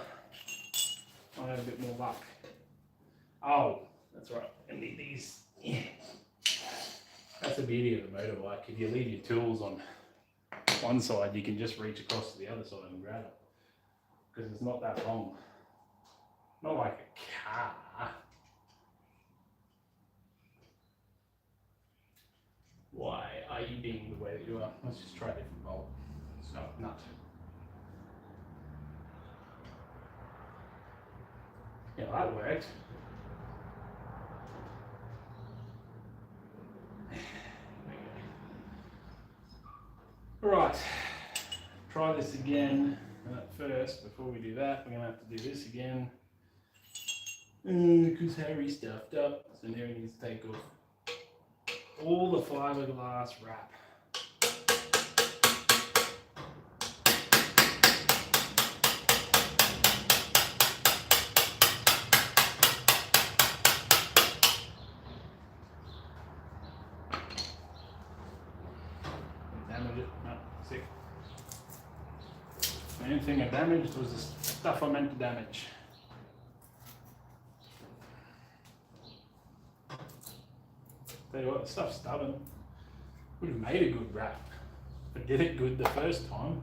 I'll have a bit more luck. Oh, that's right, I need these. Yeah. That's the beauty of a motorbike. If you leave your tools on one side, you can just reach across to the other side and grab it. Because it's not that long. Not like a car. Why are you being the way that you are? Let's just try a different bolt. So, nut. Yeah, that worked. Right, try this again. First, before we do that, we're going to have to do this again. Because Harry stuffed up, so now he needs to take off all the fiberglass wrap. Damage it? No, sick. The only thing I damaged was the stuff I meant to damage. Tell you what, the stuff's stubborn. Would have made a good wrap. If I did it good the first time,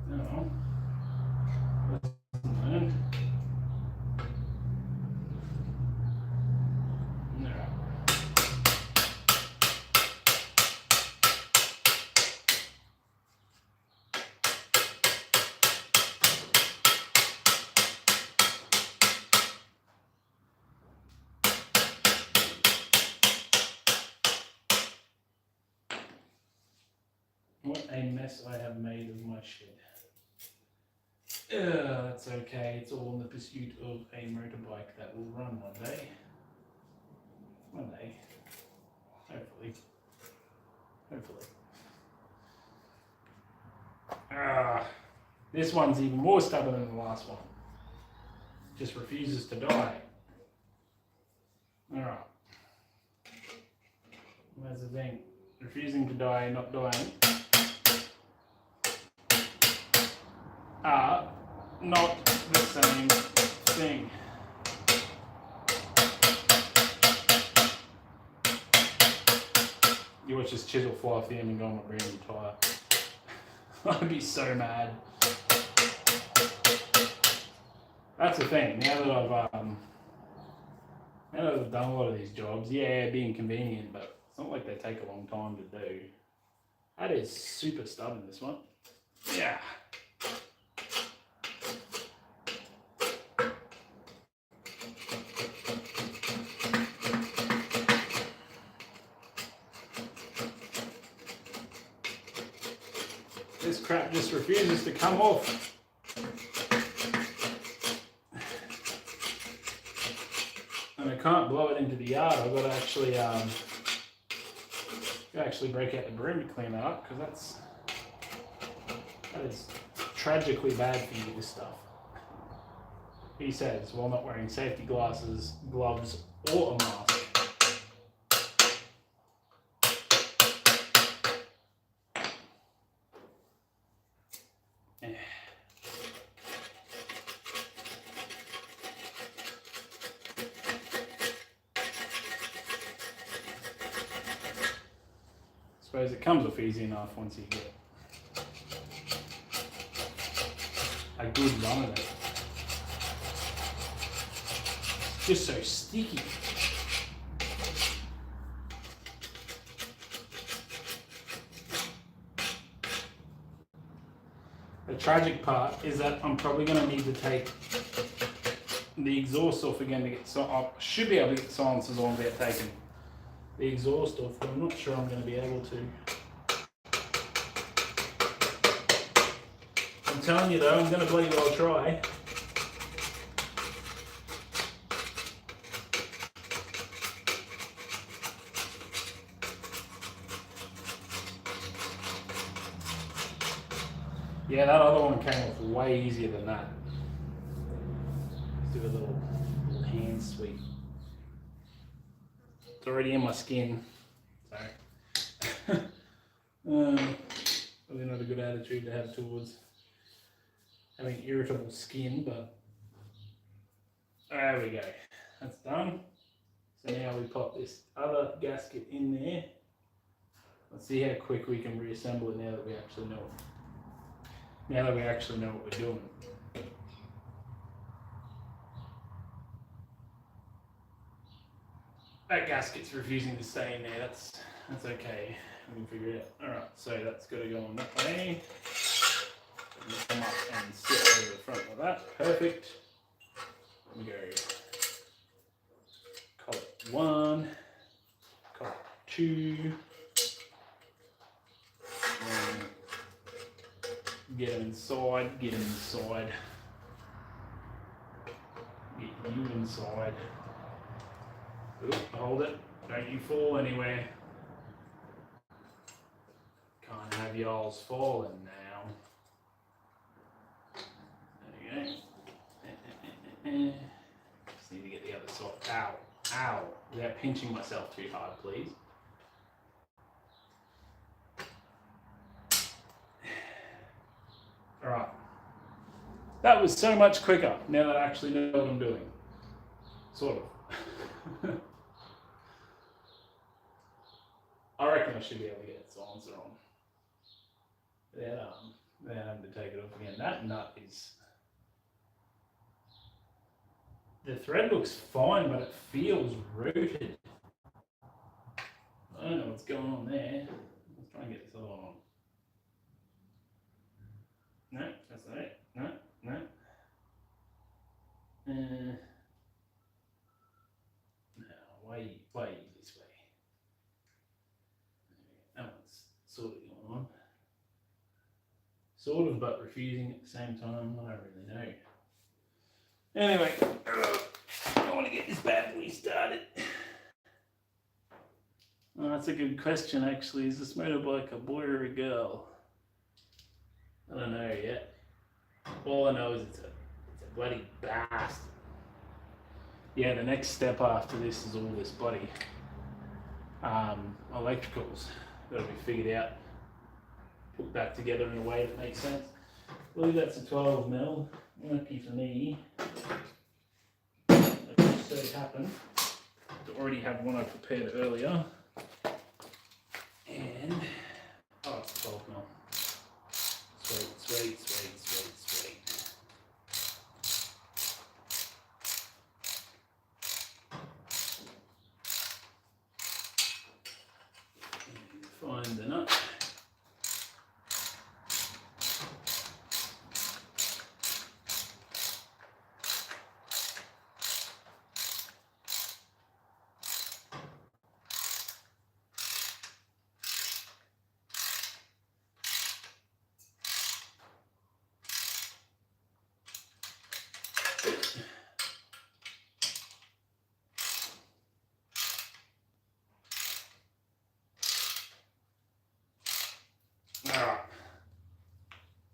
you know. Lesson learned. What a mess I have made of my shed. That's okay, it's all in the pursuit of a motorbike that will run one day. One day. Hopefully. Hopefully. This one's even more stubborn than the last one. Just refuses to die. Alright. That's the thing. Refusing to die and not dying are not the same thing. You watch this chisel fly off the end and go on my brand new tyre. I'd be so mad. That's the thing. Now that I've done a lot of these jobs, yeah, it'd be inconvenient, but it's not like they take a long time to do. That is super stubborn, this one. Yeah. This crap just refuses to come off. And I can't blow it into the yard. I've got to actually break out the broom to clean that up, because that is tragically bad for you, this stuff. He says, while not wearing safety glasses, gloves, or a mask. Suppose it comes off easy enough once you get a good run of it. It's just so sticky. The tragic part is that I'm probably going to need to take the exhaust off again to get I should be able to get silencers on without taking the exhaust off, but I'm not sure I'm going to be able to. I'm telling you though, I'm going to bloody well try. Yeah, that other one came off way easier than that. Let's do a little hand sweep. It's already in my skin, so probably not a good attitude to have towards having irritable skin, but there we go. That's done. So now we pop this other gasket in there. Let's see how quick we can reassemble it now that we actually know it. Now that we actually know what we're doing. That gasket's refusing to stay in there. That's okay. We can figure it out. All right, so that's got to go on that way. Come up and sit over the front like that. Perfect. We go. Collet 1, collet 2. Get them inside. Get them inside. Get you inside. Oop, hold it. Don't you fall anywhere. Can't have y'alls falling now. There you go. Just need to get the other side. Ow. Ow. Without pinching myself too hard, please. Alright. That was so much quicker now that I actually know what I'm doing. Sort of. I reckon I should be able to get silencer on without having to take it off again. That nut is... The thread looks fine, but it feels rooted. I don't know what's going on there. Let's try and get this other one on. No, that's not it. No, no. No, way this way. That one's sort of going on. Sort of, but refusing at the same time. I don't really know. Anyway, I want to get this bad boy started. Oh, that's a good question, actually. Is this motorbike a boy or a girl? I don't know yet. All I know is it's a bloody bastard. Yeah, the next step after this is all this bloody electricals got to be figured out, put back together in a way that makes sense. I believe that's a 12mm. Lucky for me, it just so happened to already have one I prepared earlier, and oh, it's 12mm. Sweet. Find the nut.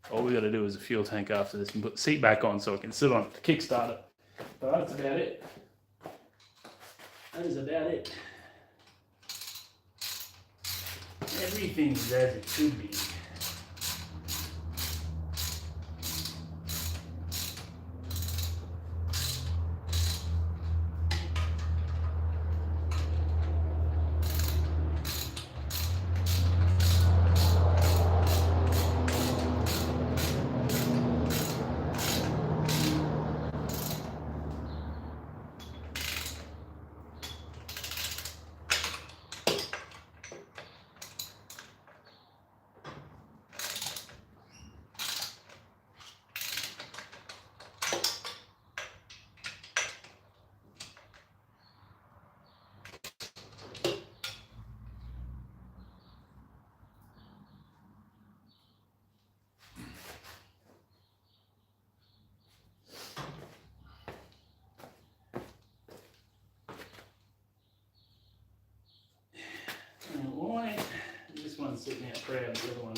All we got to do is a fuel tank after this and put the seat back on so I can sit on it to kickstart it. But that's about it. That is about it. Everything's as it should be. Alright, this one's sitting out proud, the other one.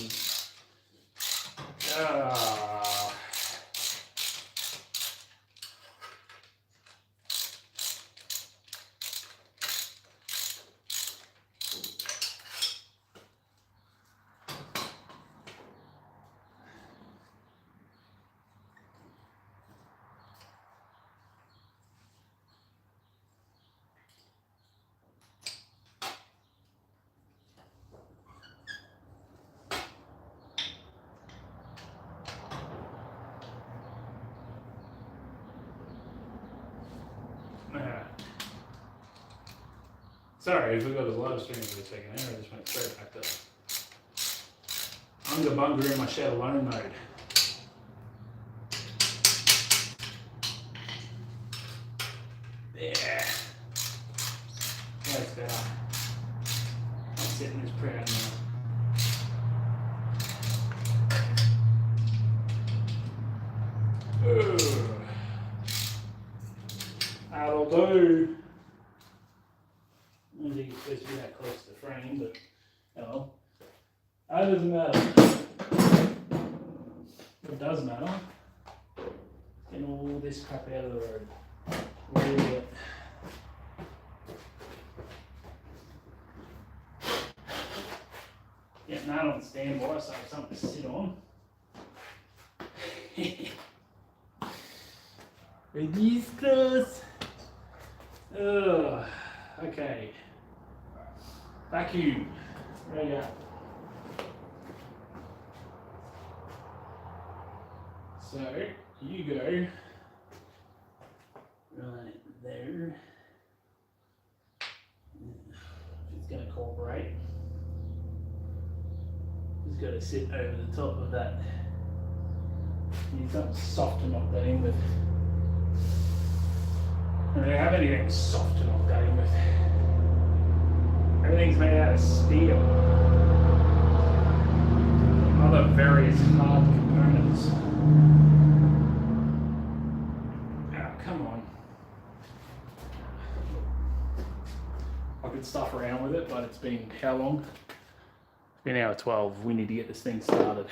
Sorry, I forgot the live stream for a second there. I just went straight back to Unga Bunga in my shed alone mode. Yeah. That's better. I'm sitting this proud now. That'll do. I don't think it's supposed to be that close to the frame, but oh, that doesn't matter. What does matter is getting all this crap out of the road. Really. Getting that on standby so I have something to sit on. Release close. Okay. Vacuum. Right out. So you go right there. If it's going to cooperate, just got to sit over the top of that. You need something soft to knock that in with. I don't have anything soft to knock that in with. Everything's made out of steel. Other various hard components. Oh, come on. I could stuff around with it, but it's been how long? It's been hour 12. We need to get this thing started.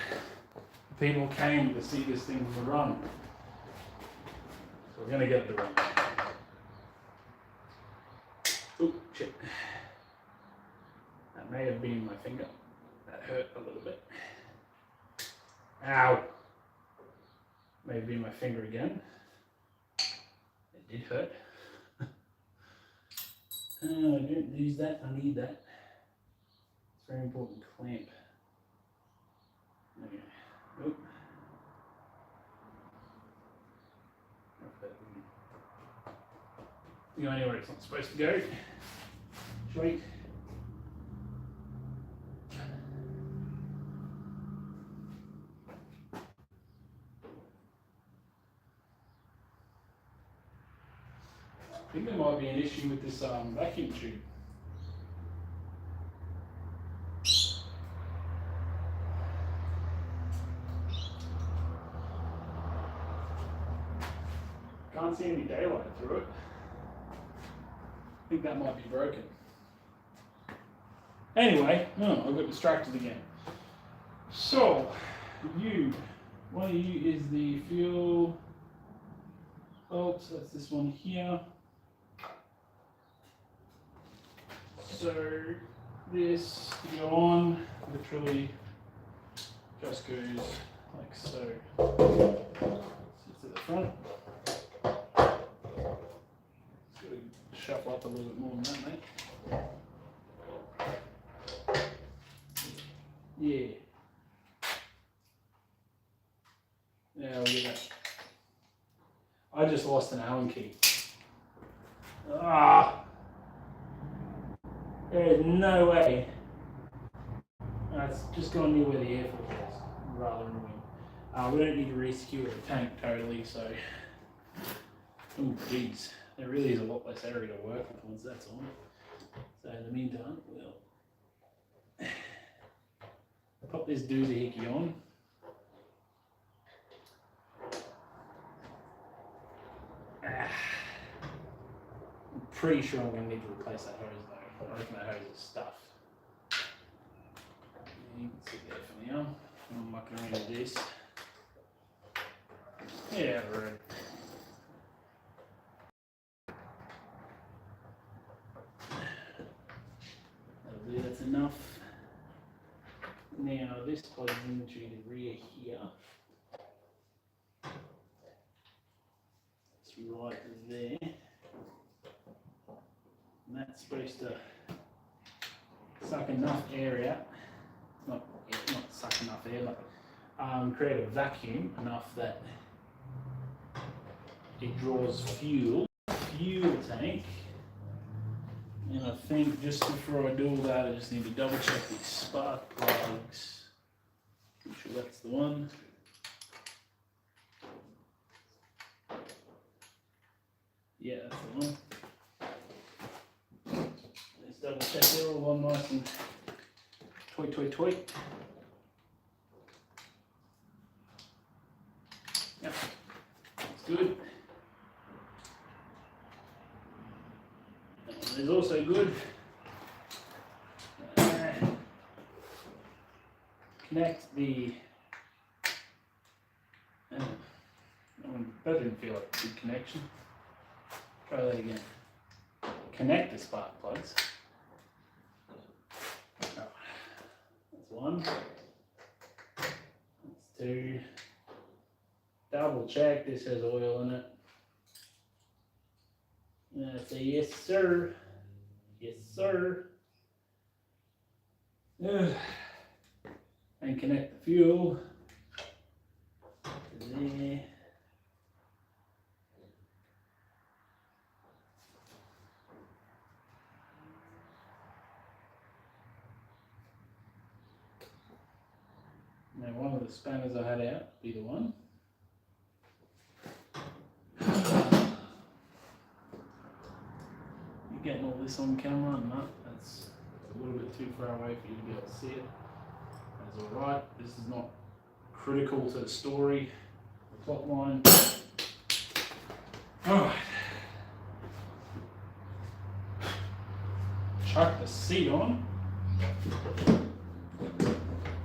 People came to see this thing run. So we're going to get it to run. Oh, shit. That may have been my finger. That hurt a little bit. Ow! May have been my finger again. It did hurt. I don't lose that, I need that. It's a very important clamp. Okay. Nope. You go anywhere it's not supposed to go. Sweet. I think there might be an issue with this vacuum tube. Can't see any daylight through it. I think that might be broken. Anyway, I got distracted again. So, one of you is the fuel bolt, so that's this one here. So, this to go on, literally just goes like so. Sits at the front. Shuffle up a little bit more than that, mate. Yeah. Now look at that. I just lost an Allen key. Ah! There's no way. It's just gone near where the air filter is. Rather annoying. We don't need to re-secure the tank totally, so. Oh, jeez. There really is a lot less area to work with once that's on. So in the meantime, we'll pop this doozy on. I'm pretty sure I'm going to need to replace that hose though. I reckon that hose is stuffed. You can sit there for now. I'm mucking around with this. Yeah, right. That's enough. Now this plugs into the rear here. It's right there. And that's supposed to suck enough air out. Not suck enough air, but create a vacuum enough that it draws fuel tank And I think just before I do all that, I just need to double check these spark plugs. Make sure that's the one. Yeah, that's the one. Let's double check they're all on nice and toy. Yep, that's good. That one is also good. Connect the. That didn't feel like a good connection. Try that again. Connect the spark plugs. Oh, that's one. That's two. Double check this has oil in it. That's a yes sir. Yes sir. And connect the fuel to there. Now one of the spanners I had out, be the one. You're getting all this on camera? No, that's a little bit too far away for you to be able to see it. That's alright. This is not critical to the story, the plot line. Alright. Chuck the seat on.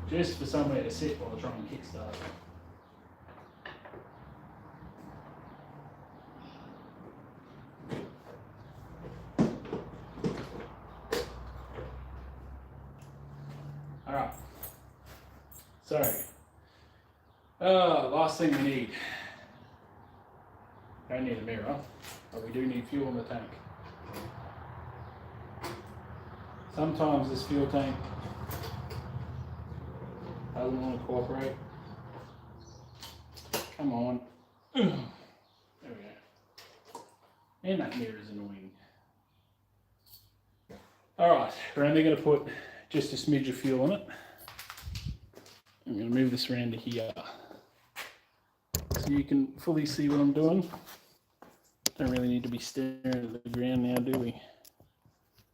Just for somewhere to sit while I try and kickstart. Alright. So, last thing we need. Don't need a mirror, but we do need fuel in the tank. Sometimes this fuel tank doesn't want to cooperate. Come on. There we go. And that mirror is annoying. Alright, we're only going to put just a smidge of fuel in it. I'm going to move this around to here so you can fully see what I'm doing. Don't really need to be staring at the ground now, do we?